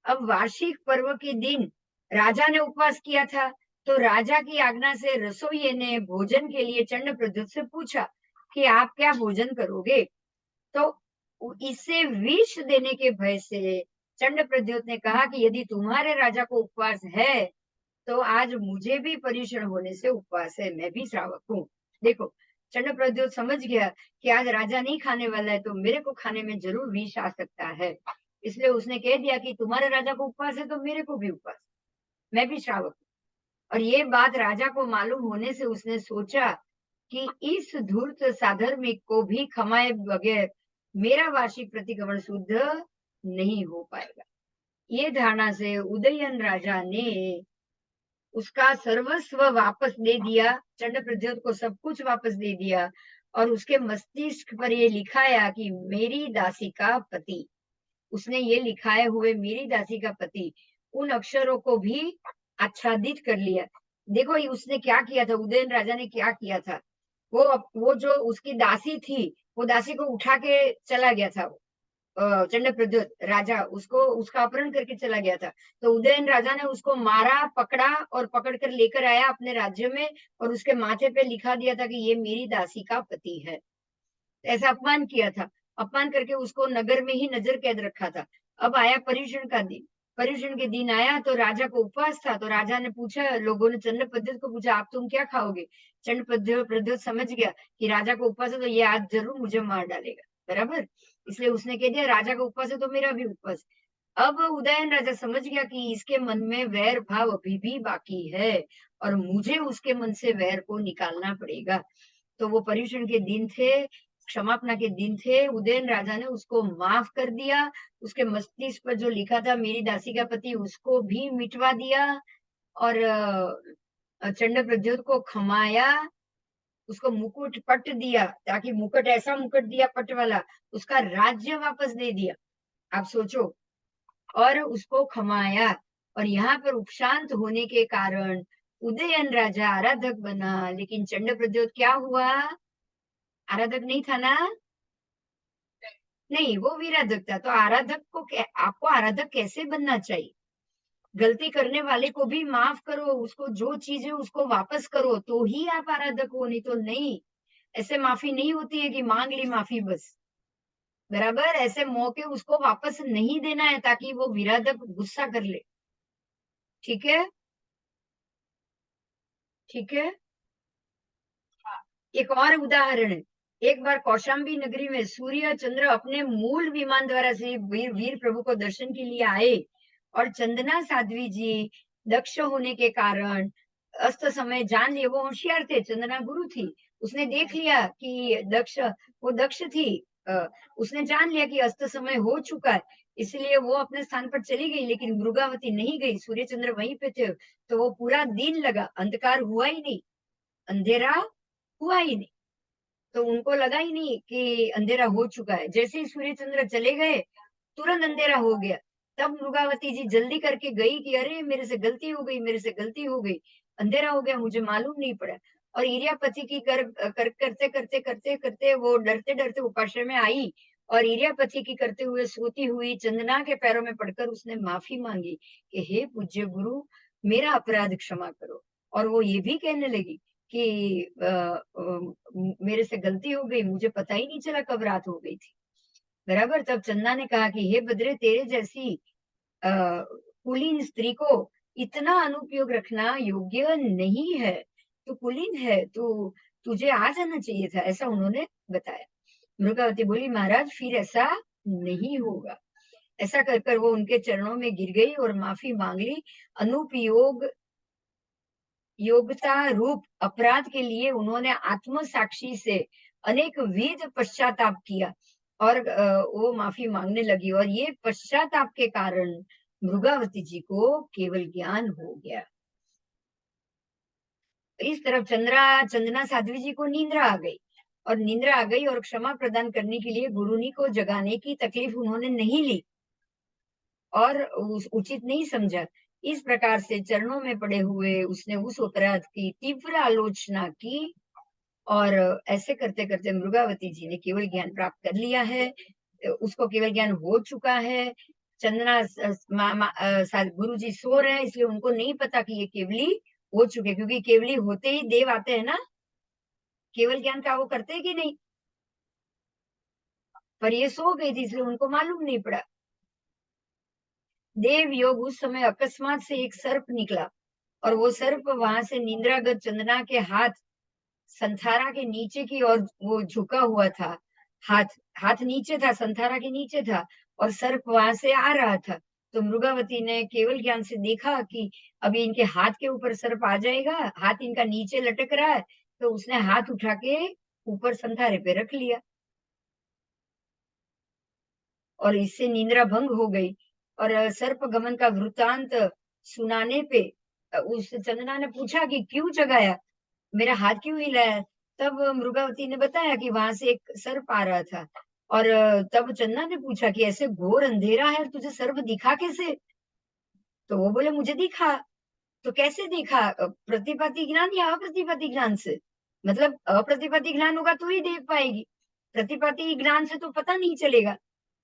अब वार्षिक पर्व के दिन राजा ने उपवास किया था, तो राजा की आज्ञा से रसोइये ने भोजन के लिए चंड प्रद्योत से पूछा कि आप क्या भोजन करोगे? तो इससे विष देने के भय से चंड प्रद्योत ने कहा कि यदि तुम्हारे राजा को उपवास है तो आज मुझे भी पर्युषण होने से उपवास है, मैं भी श्रावक हूँ। देखो, चंड प्रद्योत समझ गया कि आज राजा नहीं खाने वाला है तो मेरे को खाने में जरूर विष आ सकता है, इसलिए उसने कह दिया कि तुम्हारे राजा को उपवास है तो मेरे को भी उपवास, मैं भी श्रावक हूँ। और ये बात राजा को मालूम होने से उसने सोचा कि इस धूर्त साधर्मिक को भी खमाए बगैर मेरा वार्षिक प्रतिक्रमण शुद्ध नहीं हो पाएगा। ये धारणा से उदयन राजा ने उसका सर्वस्व वापस दे दिया, चंड प्रद्योत को सब कुछ वापस दे दिया और उसके मस्तिष्क पर ये लिखाया कि मेरी दासी का पति। उसने ये लिखाए हुए मेरी दासी का पति उन अक्षरों को भी आच्छादित कर लिया। देखो उसने क्या किया था, उदयन राजा ने क्या किया था। वो जो उसकी दासी थी, वो दासी को उठा के चला गया था। चंड प्रद्योत राजा उसको उसका अपहरण करके चला गया था। तो उदयन राजा ने उसको मारा, पकड़ा और पकड़ कर लेकर आया अपने राज्य में और उसके माथे पे लिखा दिया था कि ये मेरी दासी का पति है। ऐसा अपमान किया था। अपमान करके उसको नगर में ही नजर कैद रखा था। अब आया पर्युषण का दिन। पर्युषण के दिन आया तो राजा को उपवास था, तो राजा ने पूछा, लोगों ने चंड प्रद्योत को पूछा आप तुम क्या खाओगे? चंड प्रद्योत समझ गया कि राजा को उपवास है तो ये आज जरूर मुझे मार डालेगा, बराबर। इसलिए उसने कह दिया राजा का उपवास है तो मेरा भी उपवास। अब उदयन राजा समझ गया कि इसके मन में वैर भाव अभी भी बाकी है और मुझे उसके मन से वैर को निकालना पड़ेगा। तो वो पर्युषण के दिन थे, क्षमापना के दिन थे। उदयन राजा ने उसको माफ कर दिया, उसके मस्तिष्क पर जो लिखा था मेरी दासी का पति उसको भी मिटवा दिया और चंड प्रद्योत को खमाया, उसको मुकुट पट दिया, ताकि मुकुट ऐसा मुकुट दिया पट वाला, उसका राज्य वापस दे दिया। आप सोचो, और उसको खमाया और यहाँ पर उपशांत होने के कारण उदयन राजा आराधक बना, लेकिन चंड प्रद्योत क्या हुआ? आराधक नहीं था ना? नहीं, वो विराधक था। तो आराधक को आपको आराधक कैसे बनना चाहिए? गलती करने वाले को भी माफ करो, उसको जो चीज है उसको वापस करो तो ही आप आराधक हो, नहीं तो नहीं। ऐसे माफी नहीं होती है कि मांग ली माफी बस, बराबर। ऐसे मौके उसको वापस नहीं देना है ताकि वो विराधक गुस्सा कर ले। ठीक है, ठीक है। एक और उदाहरण है। एक बार कौशाम्बी नगरी में सूर्य चंद्र अपने मूल विमान द्वारा से वीर प्रभु को दर्शन के लिए आए और चंदना साध्वी जी दक्ष होने के कारण अस्त समय जान लिए। वो होशियार थे, चंदना गुरु थी। उसने देख लिया कि वो दक्ष थी। उसने जान लिया कि अस्त समय हो चुका है, इसलिए वो अपने स्थान पर चली गई, लेकिन मृगावती नहीं गई। सूर्य चंद्र वहीं पे थे, तो वो पूरा दिन लगा, अंधकार हुआ ही नहीं, अंधेरा हुआ ही नहीं। तो उनको लगा ही नहीं कि अंधेरा हो चुका है। जैसे ही सूर्य चंद्र चले गए तुरंत अंधेरा हो गया। तब मृगावती जी जल्दी करके गई कि अरे मेरे से गलती हो गई, मेरे से गलती हो गई। अंधेरा हो गया, मुझे मालूम नहीं पड़ा। और इरियापति की करते वो डरते-डरते उपाश्रय में आई और इरियापति की करते हुए सोती हुई चंदना के पैरों में पड़कर उसने माफ़ी माँगी कि हे पूज्य गुरु, मेरा अपराध क्षमा करो। और वो ये भी कहने लगी कि मेरे से गलती हो गई, मुझे पता ही नहीं चला कब रात हो गई थी। बराबर? तब चंदा ने कहा कि हे बद्रे, तेरे जैसी अ, कुलीन स्त्री को इतना अनुपयोग रखना योग्य नहीं है। तू कुलीन है, तुझे आ जाना चाहिए था, ऐसा उन्होंने बताया। मृगावती बोली, महाराज फिर ऐसा नहीं होगा। ऐसा कर कर वो उनके चरणों में गिर गई और माफी मांग ली। अनुपयोग योग्यता रूप अपराध के लिए उन्होंने आत्म साक्षी से अनेक विध पश्चाताप किया और वो माफी मांगने लगी और ये पश्चाताप के कारण मृगावती जी को केवल ज्ञान हो गया। इस तरफ चंदना साध्वी जी को नींद्रा आ गई और नींद्रा आ गई और क्षमा प्रदान करने के लिए गुरुनी को जगाने की तकलीफ उन्होंने नहीं ली और उचित नहीं समझा। इस प्रकार से चरणों में पड़े हुए उसने उस अपराध की तीव्र आलोचना की और ऐसे करते करते मृगावती जी ने केवल ज्ञान प्राप्त कर लिया है। उसको केवल ज्ञान हो चुका है। गुरु जी सो रहे हैं इसलिए उनको नहीं पता कि ये केवली हो चुके, क्योंकि केवली होते ही देव आते हैं ना, केवल ज्ञान का वो करते हैं कि नहीं। पर ये सो गई थी इसलिए उनको मालूम नहीं पड़ा। देव योग उस समय अकस्मात से एक सर्प निकला और वो सर्प वहां से निंद्रागत चंदना के हाथ संथारा के नीचे की ओर वो झुका हुआ था। हाथ हाथ नीचे था, संथारा के नीचे था और सर्प वहां से आ रहा था। तो मृगावती ने केवल ज्ञान से देखा कि अभी इनके हाथ के ऊपर सर्प आ जाएगा, हाथ इनका नीचे लटक रहा है, तो उसने हाथ उठा के ऊपर संथारे पे रख लिया और इससे निंद्रा भंग हो गई। और सर्प गमन का वृत्तांत सुनाने पे उस चंदना ने पूछा कि क्यों जगाया, मेरा हाथ क्यों हिलाया? तब मृगावती ने बताया कि वहां से एक सर्प आ रहा था और तब चंदना ने पूछा कि ऐसे घोर अंधेरा है और तुझे सर्प दिखा कैसे? तो वो बोले मुझे दिखा। तो कैसे देखा? प्रतिपाती ज्ञान या अप्रतिपाती ज्ञान से? मतलब अप्रतिपाती ज्ञान होगा तो ही देख पाएगी, प्रतिपाती ज्ञान से तो पता नहीं चलेगा।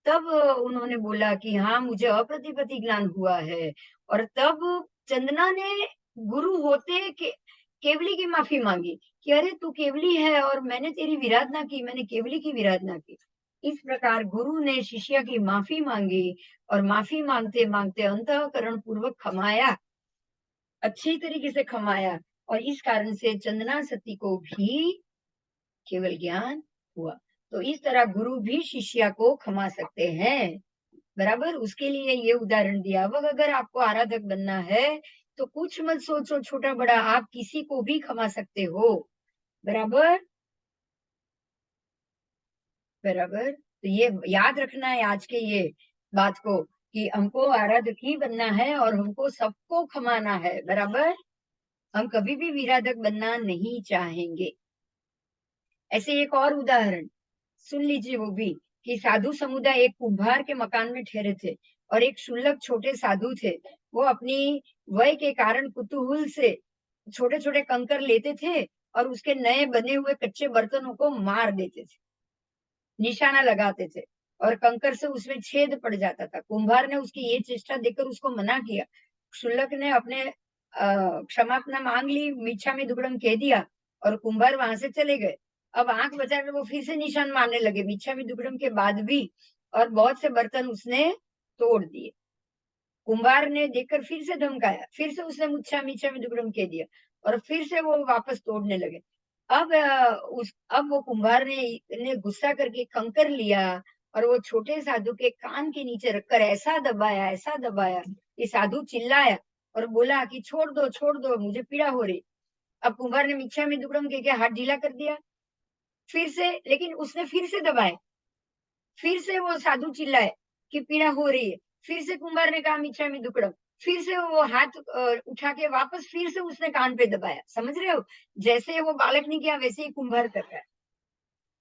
तब उन्होंने बोला कि हाँ, मुझे अप्रतिपति ज्ञान हुआ है। और तब चंदना ने गुरु होते के केवली की माफी मांगी कि अरे तू केवली है और मैंने तेरी विराधना की, मैंने केवली की विराधना की। इस प्रकार गुरु ने शिष्य की माफी मांगी और माफी मांगते मांगते अंतःकरण पूर्वक क्षमाया, अच्छी तरीके से क्षमाया और इस कारण से चंदना सती को भी केवल ज्ञान हुआ। तो इस तरह गुरु भी शिष्य को क्षमा सकते हैं। बराबर, उसके लिए ये उदाहरण दिया। अब अगर आपको आराधक बनना है तो कुछ मत सोचो छोटा बड़ा, आप किसी को भी क्षमा सकते हो। बराबर। बराबर, तो ये याद रखना है आज के ये बात को कि हमको आराधक ही बनना है और हमको सबको क्षमाना है। बराबर, हम कभी भी विराधक बनना नहीं चाहेंगे। ऐसे एक और उदाहरण सुन लीजिए वो भी, कि साधु समुदाय एक कुम्हार के मकान में ठहरे थे और एक क्षुल्लक छोटे साधु थे। वो अपनी वय के कारण कुतूहल से छोटे छोटे कंकर लेते थे और उसके नए बने हुए कच्चे बर्तनों को मार देते थे, निशाना लगाते थे और कंकर से उसमें छेद पड़ जाता था। कुम्हार ने उसकी ये चेष्टा देखकर उसको मना किया। क्षुल्लक ने अपने क्षमापना मांग ली, मिच्छा में दुक्कड़म कह दिया और कुम्हार वहां से चले गए। अब आंख बचाकर वो फिर से निशान मारने लगे मिच्छा में दुक्कड़म के बाद भी, और बहुत से बर्तन उसने तोड़ दिए। कुम्हार ने देखकर फिर से धमकाया, फिर से उसने मुच्छा मीछा में दुक्कड़म कह दिया और फिर से वो वापस तोड़ने लगे। अब वो कुम्हार ने गुस्सा करके कंकर लिया और वो छोटे साधु के कान के नीचे रखकर ऐसा दबाया कि साधु चिल्लाया और बोला कि छोड़ दो, मुझे पीड़ा हो रही। अब कुम्हार ने मिच्छा में दुक्कड़म कह के हाथ ढीला कर दिया फिर से, लेकिन उसने फिर से दबाए, फिर से वो साधु चिल्लाए कि पीड़ा हो रही है। फिर से कुम्हार ने कहा मिच्छा में दुक्कड़म, फिर से वो हाथ उठा के वापस फिर से उसने कान पे दबाया। समझ रहे हो, जैसे वो बालक ने किया वैसे ही कुम्हार कर रहा है।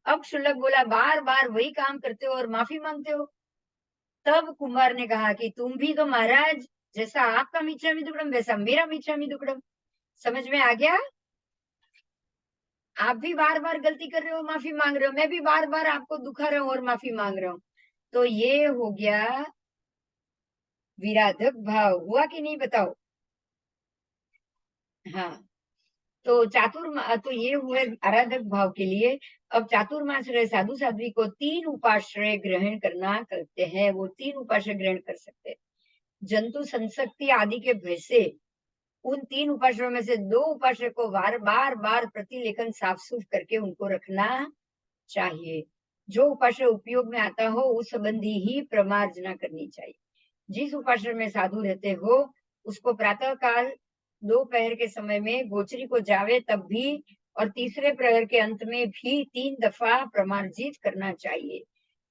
अब शुल्लक बोला, बार बार वही काम करते हो और माफी मांगते हो। तब कुम्हार ने कहा कि तुम भी तो महाराज, जैसा आपका मिच्छा में दुक्कड़म वैसा मेरा मिच्छा में दुक्कड़म। समझ में आ गया? आप भी बार बार गलती कर रहे हो, माफी मांग रहे हो, मैं भी बार बार आपको दुखा रहा हूँ और माफी मांग रहा हूँ। तो ये हो गया विराधक भाव। हुआ कि नहीं बताओ? हाँ। तो तो ये हुए आराधक भाव के लिए। अब चातुर्मास रहे साधु साध्वी को 3 उपाश्रय ग्रहण करना करते हैं, वो 3 उपाश्रय ग्रहण कर सकते हैं। जंतु संसक्ति आदि के भय से उन 3 उपाश्रयों में से 2 उपाश्रय को बार बार प्रतिलेखन साफ सूफ करके उनको रखना चाहिए। जो उपाश्रय उपयोग में आता हो उस संबंधी ही प्रमार्जना करनी चाहिए। जिस उपाश्रय में साधु रहते हो उसको प्रातः काल दोपहर के समय में गोचरी को जावे तब भी और तीसरे प्रहर के अंत में भी 3 दफा प्रमार्जित करना चाहिए।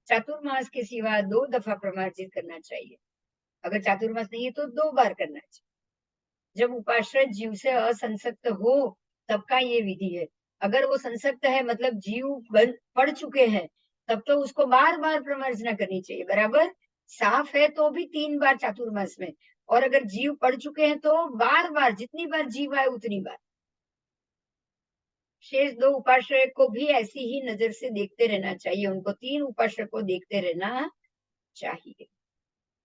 चातुर्मास के सिवा 2 दफा प्रमार्जित करना चाहिए। अगर चातुर्मास नहीं है तो 2 बार करना चाहिए। जब उपाश्रय जीव से असंसक्त हो तब का ये विधि है। अगर वो संसक्त है मतलब जीव पढ़ चुके हैं तब तो उसको बार बार प्रमार्जना करनी चाहिए, बराबर। साफ है तो भी 3 बार चातुर्मास में, और अगर जीव पढ़ चुके हैं तो बार बार, जितनी बार जीव आए उतनी बार। शेष 2 उपाश्रय को भी ऐसी ही नजर से देखते रहना चाहिए, उनको 3 उपाश्रय को देखते रहना चाहिए,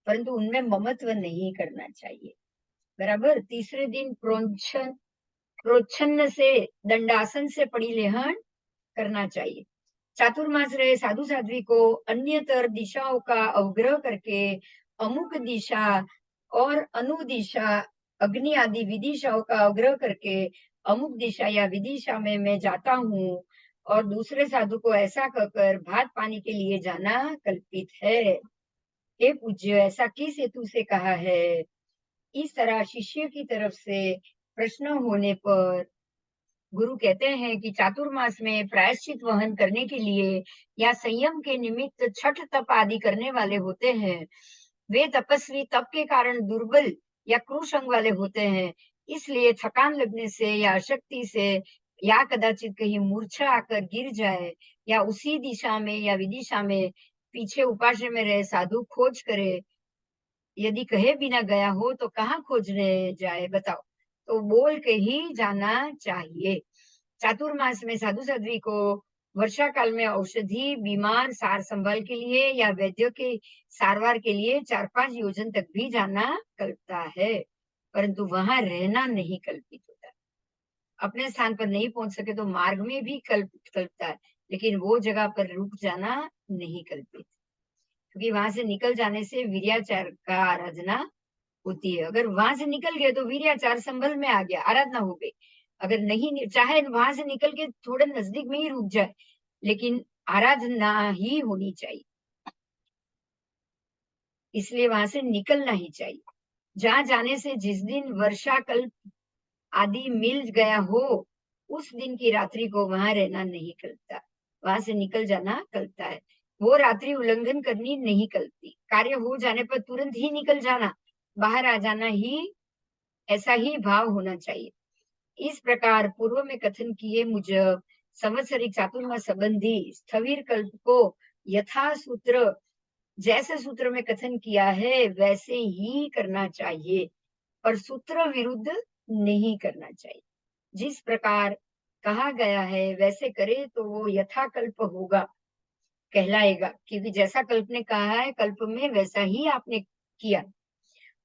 परंतु उनमें ममत्व नहीं करना चाहिए, बराबर। तीसरे दिन प्रोच्छन्न से दंडासन से परिलेहन करना चाहिए। चातुर्मास रहे साधु साध्वी को अन्यतर दिशाओं का अवग्रह करके अमुक दिशा और अनुदिशा अग्नि आदि विदिशाओं का अवग्रह करके अमुक दिशा या विदिशा में मैं जाता हूँ और दूसरे साधु को ऐसा कहकर भात पानी के लिए जाना कल्पित है। हे पूज्य, ऐसा किस हेतु से कहा है? इस तरह शिष्य की तरफ से प्रश्न होने पर गुरु कहते हैं कि चातुर्मास में प्रायश्चित वहन करने के लिए या संयम के निमित्त छठ तप आदि करने वाले होते हैं। वे तपस्वी तप के कारण दुर्बल या क्रूर अंग वाले होते हैं, इसलिए थकान लगने से या अशक्ति से या कदाचित कहीं मूर्छा आकर गिर जाए या उसी दिशा में या विदिशा में पीछे उपाश्रय में रहे साधु खोज करे, यदि कहे बिना गया हो तो कहाँ खोजने जाए बताओ? तो बोल के ही जाना चाहिए। चातुर्मास में साधु साध्वी को वर्षा काल में औषधि, बीमार सार संभाल के लिए या वैद्य के सारवार के लिए 4-5 योजन तक भी जाना कल्पता है, परंतु वहां रहना नहीं कल्पित होता। अपने स्थान पर नहीं पहुंच सके तो मार्ग में भी कल्पता है, लेकिन वो जगह पर रुक जाना नहीं कल्पित, क्योंकि वहां से निकल जाने से वीर्याचार का आराधना होती है। अगर वहां से निकल गए तो वीर्याचार संबल में आ गया, आराधना हो गई। अगर नहीं, चाहे वहां से निकल के थोड़े नजदीक में ही रुक जाए, लेकिन आराधना ही होनी चाहिए, इसलिए वहां से निकलना ही चाहिए। जहां जाने से जिस दिन वर्षा कल्प आदि मिल गया हो उस दिन की रात्रि को वहां रहना नहीं कल्पता, वहां से निकल जाना कल्पता है। वो रात्रि उल्लंघन करनी नहीं कल्पती। कार्य हो जाने पर तुरंत ही निकल जाना, बाहर आ जाना ही, ऐसा ही भाव होना चाहिए। इस प्रकार पूर्व में कथन किए मुजब संवत्सरिक चातुर्मास संबंधी स्थविर कल्प को यथा सूत्र, जैसे सूत्र में कथन किया है वैसे ही करना चाहिए, पर सूत्र विरुद्ध नहीं करना चाहिए। जिस प्रकार कहा गया है वैसे करे तो वो यथाकल्प होगा, कहलाएगा, क्योंकि जैसा कल्प ने कहा है कल्प में वैसा ही आपने किया।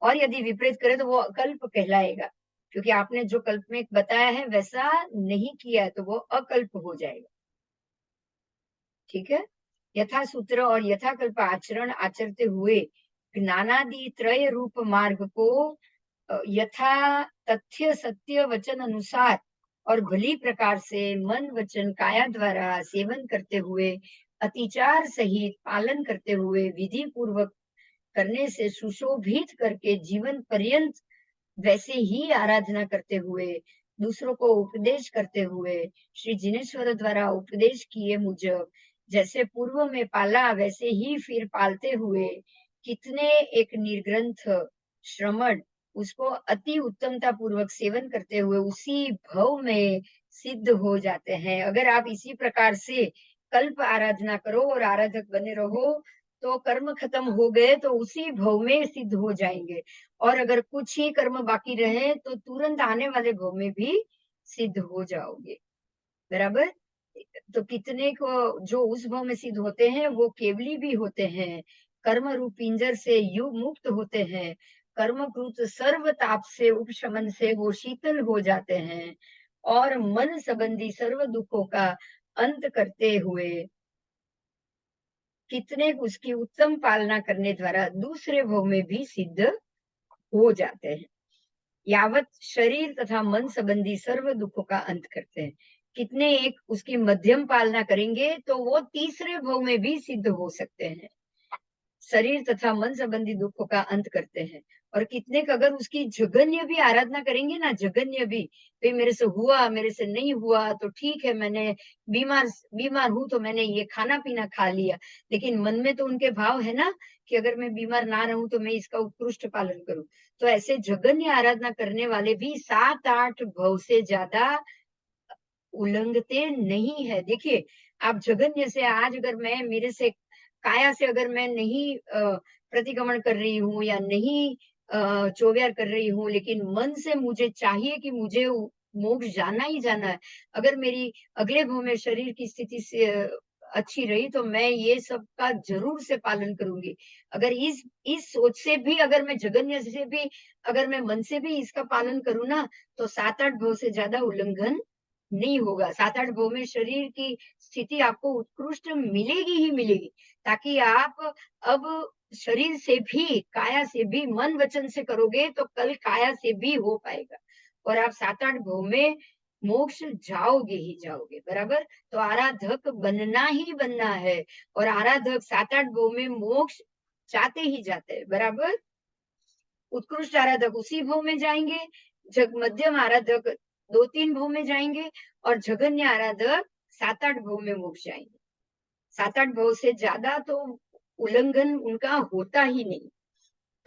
और यदि विपरीत करे तो वो अकल्प कहलाएगा, क्योंकि आपने जो कल्प में बताया है वैसा नहीं किया है तो वो अकल्प हो जाएगा। ठीक है। यथा सूत्र और यथाकल्प आचरण आचरते हुए ज्ञानादि त्रय रूप मार्ग को यथा तथ्य सत्य वचन अनुसार और भली प्रकार से मन वचन काया द्वारा सेवन करते हुए अतिचार सहित पालन करते हुए विधि पूर्वक करने से सुशोभित करके जीवन पर्यंत वैसे ही आराधना करते हुए दूसरों को उपदेश करते हुए श्री जिनेश्वर द्वारा उपदेश किए मुजब जैसे पूर्व में पाला वैसे ही फिर पालते हुए कितने एक निर्ग्रंथ श्रमण उसको अति उत्तमता पूर्वक सेवन करते हुए उसी भव में सिद्ध हो जाते हैं। अगर आप इसी प्रकार से कल्प आराधना करो और आराधक बने रहो तो कर्म खत्म हो गए तो उसी भव में सिद्ध हो जाएंगे, और अगर कुछ ही कर्म बाकी रहे तो तुरंत आने वाले भव में भी सिद्ध हो जाओगे। बराबर। तो कितने को जो उस भव में सिद्ध होते हैं वो केवली भी होते हैं, कर्म रूप पिंजर से युग मुक्त होते हैं, कर्मकृत सर्व ताप से उपशमन से वो शीतल हो जाते हैं, और मन संबंधी सर्व दुखों का अंत करते हुए कितने उसकी उत्तम पालना करने द्वारा दूसरे भव में भी सिद्ध हो जाते हैं। यावत शरीर तथा मन संबंधी सर्व दुखों का अंत करते हैं। कितने एक उसकी मध्यम पालना करेंगे तो वो तीसरे भव में भी सिद्ध हो सकते हैं, शरीर तथा मन संबंधी दुखों का अंत करते हैं। और कितने का अगर उसकी जघन्य भी आराधना करेंगे ना, जघन्य भी, भाई मेरे से हुआ, मेरे से नहीं हुआ तो ठीक है, मैंने बीमार बीमार हूं तो मैंने ये खाना पीना खा लिया, लेकिन मन में तो उनके भाव है ना कि अगर मैं बीमार ना रहूं तो मैं इसका उत्कृष्ट पालन करूं। तो ऐसे जघन्य आराधना करने वाले भी 7-8 भव से ज्यादा उल्लंघते नहीं है। देखिए, आप जघन्य से आज अगर मैं मेरे से काया से अगर मैं नहीं प्रतिक्रमण कर रही हूँ या नहीं चौव्यार कर रही हूँ, लेकिन मन से मुझे चाहिए कि मुझे मोक्ष जाना ही जाना है। अगर मेरी अगले भव में शरीर की स्थिति से अच्छी रही तो मैं ये सब का जरूर से पालन करूंगी। अगर इस सोच से भी अगर मैं जघन्य से भी अगर मैं मन से भी इसका पालन करूँ ना, तो 7-8 भव से ज्यादा उल्लंघन नहीं होगा। 7-8 भव में शरीर की स्थिति आपको उत्कृष्ट मिलेगी ही मिलेगी, ताकि आप अब शरीर से भी, काया से भी, मन वचन से करोगे तो कल काया से भी हो पाएगा, और आप 7-8 भव में मोक्ष जाओगे ही जाओगे। बराबर। तो आराधक बनना ही बनना है, और आराधक 7-8 भव में मोक्ष जाते ही जाते हैं। बराबर। उत्कृष्ट आराधक उसी भव में जाएंगे, जग मध्यम आराधक 2-3 भव में जाएंगे, और जघन्य आराधक 7-8 भव में मोक्ष जाएंगे। 7-8 भव से ज्यादा तो उल्लंघन उनका होता ही नहीं।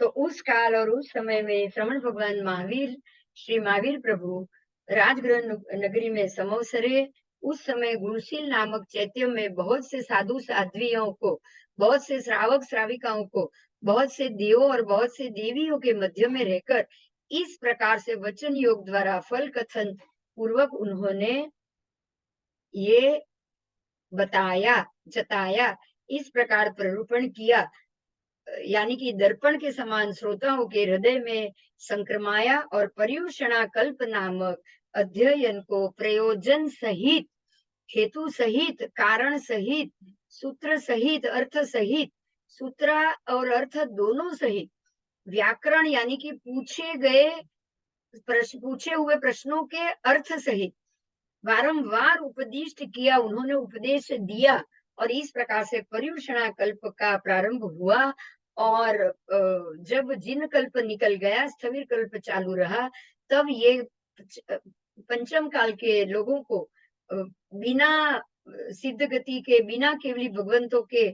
तो उस काल और उस समय में श्रवण भगवान महावीर, श्री महावीर प्रभु राजगृह नगरी में समवसरे। उस समय गुरुशील नामक चैत्य में बहुत से साधु साध्वियों को, बहुत से श्रावक श्राविकाओं को, बहुत से देवों और बहुत से देवियों के मध्य में रहकर इस प्रकार से वचन योग द्वारा फल कथन पूर्वक उन्होंने ये बताया, जताया, इस प्रकार प्ररूपण किया, यानी कि दर्पण के समान श्रोताओं के हृदय में संक्रमाया, और पर्युषणा कल्प नामक अध्ययन को प्रयोजन सहित, हेतु सहित, कारण सहित, सूत्र सहित, अर्थ सहित, सूत्र और अर्थ दोनों सहित, व्याकरण यानी कि पूछे हुए प्रश्नों के अर्थ सहित बारंबार उपदिष्ट किया, उन्होंने उपदेश दिया, और इस प्रकार से पर्युषणा कल्प का प्रारंभ हुआ। और जब जिन कल्प निकल गया, स्थविर कल्प चालू रहा, तब ये पंचम काल के लोगों को बिना सिद्ध गति के, बिना केवली भगवंतों के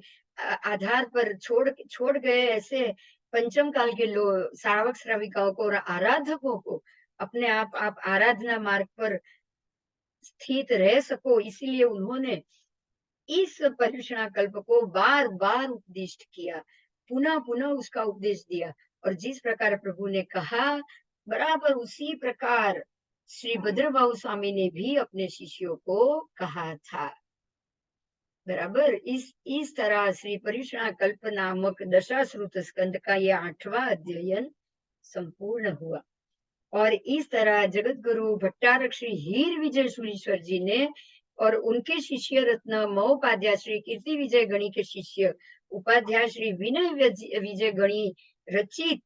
आधार पर छोड़ गए ऐसे पंचम काल के लोग, श्रावक श्राविकाओं को और आराधकों को अपने आप आराधना मार्ग पर स्थित रह सको, इसीलिए उन्होंने इस पर्युषणा कल्प को बार बार उपदिष्ट किया, पुनः पुनः उसका उपदेश दिया। और जिस प्रकार प्रभु ने कहा, बराबर उसी प्रकार श्री भद्रबाहु स्वामी ने भी अपने शिष्यों को कहा था। बराबर। इस तरह श्री पर्युषणा कल्प नामक दशाश्रुत स्कंद का यह 8वां अध्ययन संपूर्ण हुआ। और इस तरह जगत गुरु भट्टारक श्री हीर विजय सुरीश्वर जी ने और उनके शिष्य रत्न महोपाध्याय श्री कीर्ति विजय गणी के शिष्य उपाध्याय श्री विनय विजय गणी रचित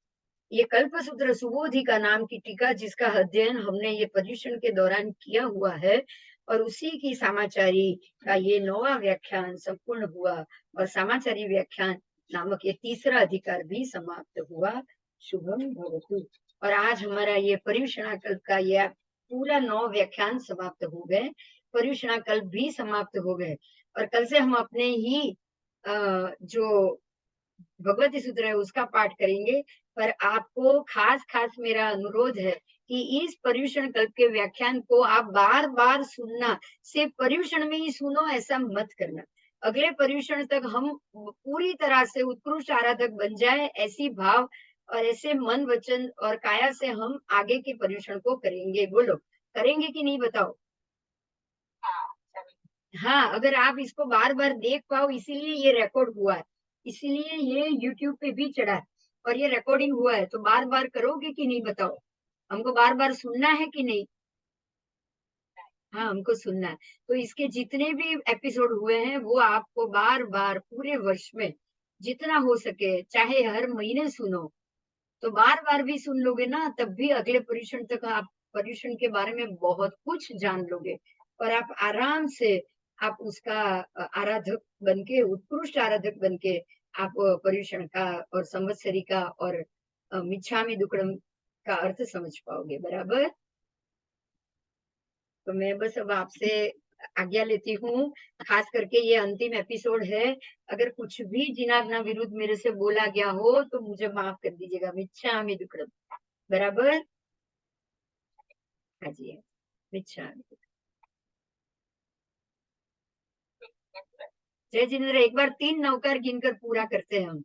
ये कल्पसूत्र सुबोधिका नाम की टीका, जिसका अध्ययन हमने ये पर्युषण के दौरान किया हुआ है, और उसी की समाचारी का ये 9वां व्याख्यान संपूर्ण हुआ, और समाचारी व्याख्यान नामक ये 3रा अधिकार भी समाप्त हुआ। शुभम भवतु। और आज हमारा ये पर्युषणा कल्प का यह पूरा 9 व्याख्यान समाप्त हो गए, पर्युषणा कल्प भी समाप्त हो गए। और कल से हम अपने ही जो भगवती सूत्र है उसका पाठ करेंगे। पर आपको खास खास मेरा अनुरोध है कि इस पर्युषण कल्प के व्याख्यान को आप बार बार सुनना, सिर्फ पर्युषण में ही सुनो ऐसा मत करना। अगले पर्युषण तक हम पूरी तरह से उत्कृष्ट आराधक बन जाए, ऐसी भाव और ऐसे मन वचन और काया से हम आगे के पर्युषण को करेंगे। बोलो, करेंगे कि नहीं बताओ? हाँ, अगर आप इसको बार बार देख पाओ, इसीलिए ये रिकॉर्ड हुआ है, इसीलिए ये यूट्यूब पे भी चढ़ा है और ये रिकॉर्डिंग हुआ है, तो बार बार करोगे कि नहीं बताओ? हमको बार बार सुनना है कि नहीं? हाँ, हमको सुनना है। तो इसके जितने भी एपिसोड हुए हैं वो आपको बार बार पूरे वर्ष में जितना हो सके, चाहे हर महीने सुनो, तो बार बार भी सुन लोगे ना, तब भी अगले पर्युषण तक आप पर्युषण के बारे में बहुत कुछ जान लोगे और आप आराम से आप उसका आराधक बनके, उत्कृष्ट आराधक बनके आप पर्युषण का और संवत्सरी का और मिच्छामी दुक्कडम का अर्थ समझ पाओगे। बराबर? तो मैं बस अब आपसे आज्ञा लेती हूँ, खास करके ये अंतिम एपिसोड है। अगर कुछ भी जिनाज्ञा विरुद्ध मेरे से बोला गया हो तो मुझे माफ कर दीजिएगा। मिच्छामि दुक्कडम। बराबर? हाँ जी, मिच्छामि। जय जिनेन्द्र, एक बार 3 नवकार गिनकर पूरा करते हैं हम।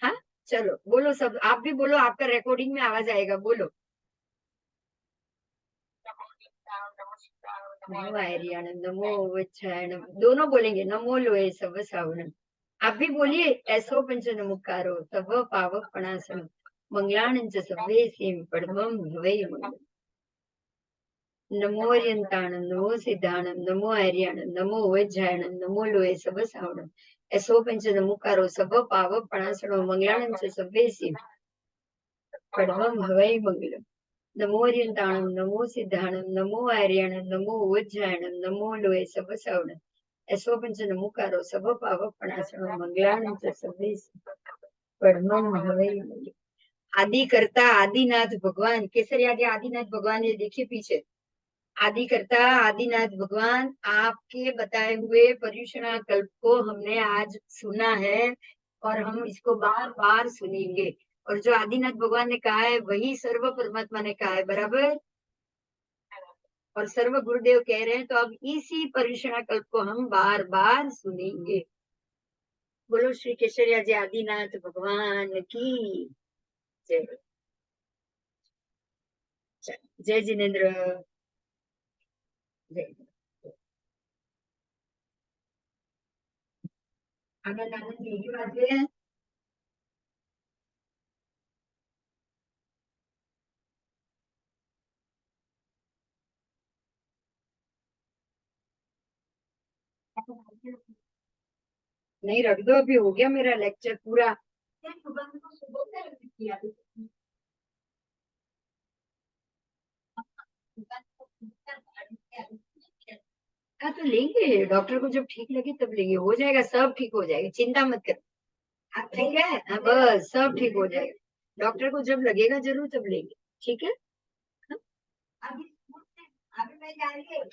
हाँ, चलो बोलो सब, आप भी बोलो, आपका रिकॉर्डिंग में आवाज आएगा, बोलो। नमो आर्याण, नमो वच्छायण, दोनों बोलेंगे, नमो लोए सब सावरण। आप भी बोलिए, ऐसो पंचन मुखारो तव पावक पणासम मंगलानं च सर्वे सीम पद्मं भवै मंगलम्। नमो अर्यंताणं, नमो सिद्धाणं, नमो आर्याणं, नमो वज्जायणं, नमो लोए सब सावणं। ऐसो पंचन मुखारो सब पावक पणासनो मंगलानं च सर्वे सीम पद्मं भवै मंगलम्। नमो अर्यंताणं, नमो सिद्धाणं, नमो आर्याणं, नमो वज्जायणं, नमो लोए सब सावणं। ऐसो पंचन मुखारो सब पावक पणासनो मंगलानं च सर्वे पद्मं भवै मंगलम्। आदि करता आदिनाथ भगवान, केसरिया के आदिनाथ भगवान, ये देखिए पीछे, आदि करता आदिनाथ भगवान आपके बताए हुए पर्युषणा कल्प को हमने आज सुना है और हम इसको बार बार सुनेंगे। और जो आदिनाथ भगवान ने कहा है वही सर्व परमात्मा ने कहा है। बराबर? और सर्व गुरुदेव कह रहे हैं, तो अब इसी पर्युषणा कल्प को हम बार बार सुनेंगे। बोलो श्री केशरिया जी आदिनाथ भगवान की जय। जय जिनेन्द्र। जय। आनंद आनंद यही बातें हैं। नहीं, रख दो, अभी हो गया मेरा लेक्चर पूरा। हाँ, तो लेंगे, डॉक्टर को जब ठीक लगे तब लेंगे, हो जाएगा, सब ठीक हो जाएगा, चिंता मत कर। हाँ, ठीक है, हाँ, बस सब ठीक हो जाएगा, डॉक्टर को जब लगेगा जरूर तब लेंगे। ठीक है। हाँ? अभी अभी मैं जा रही हूँ।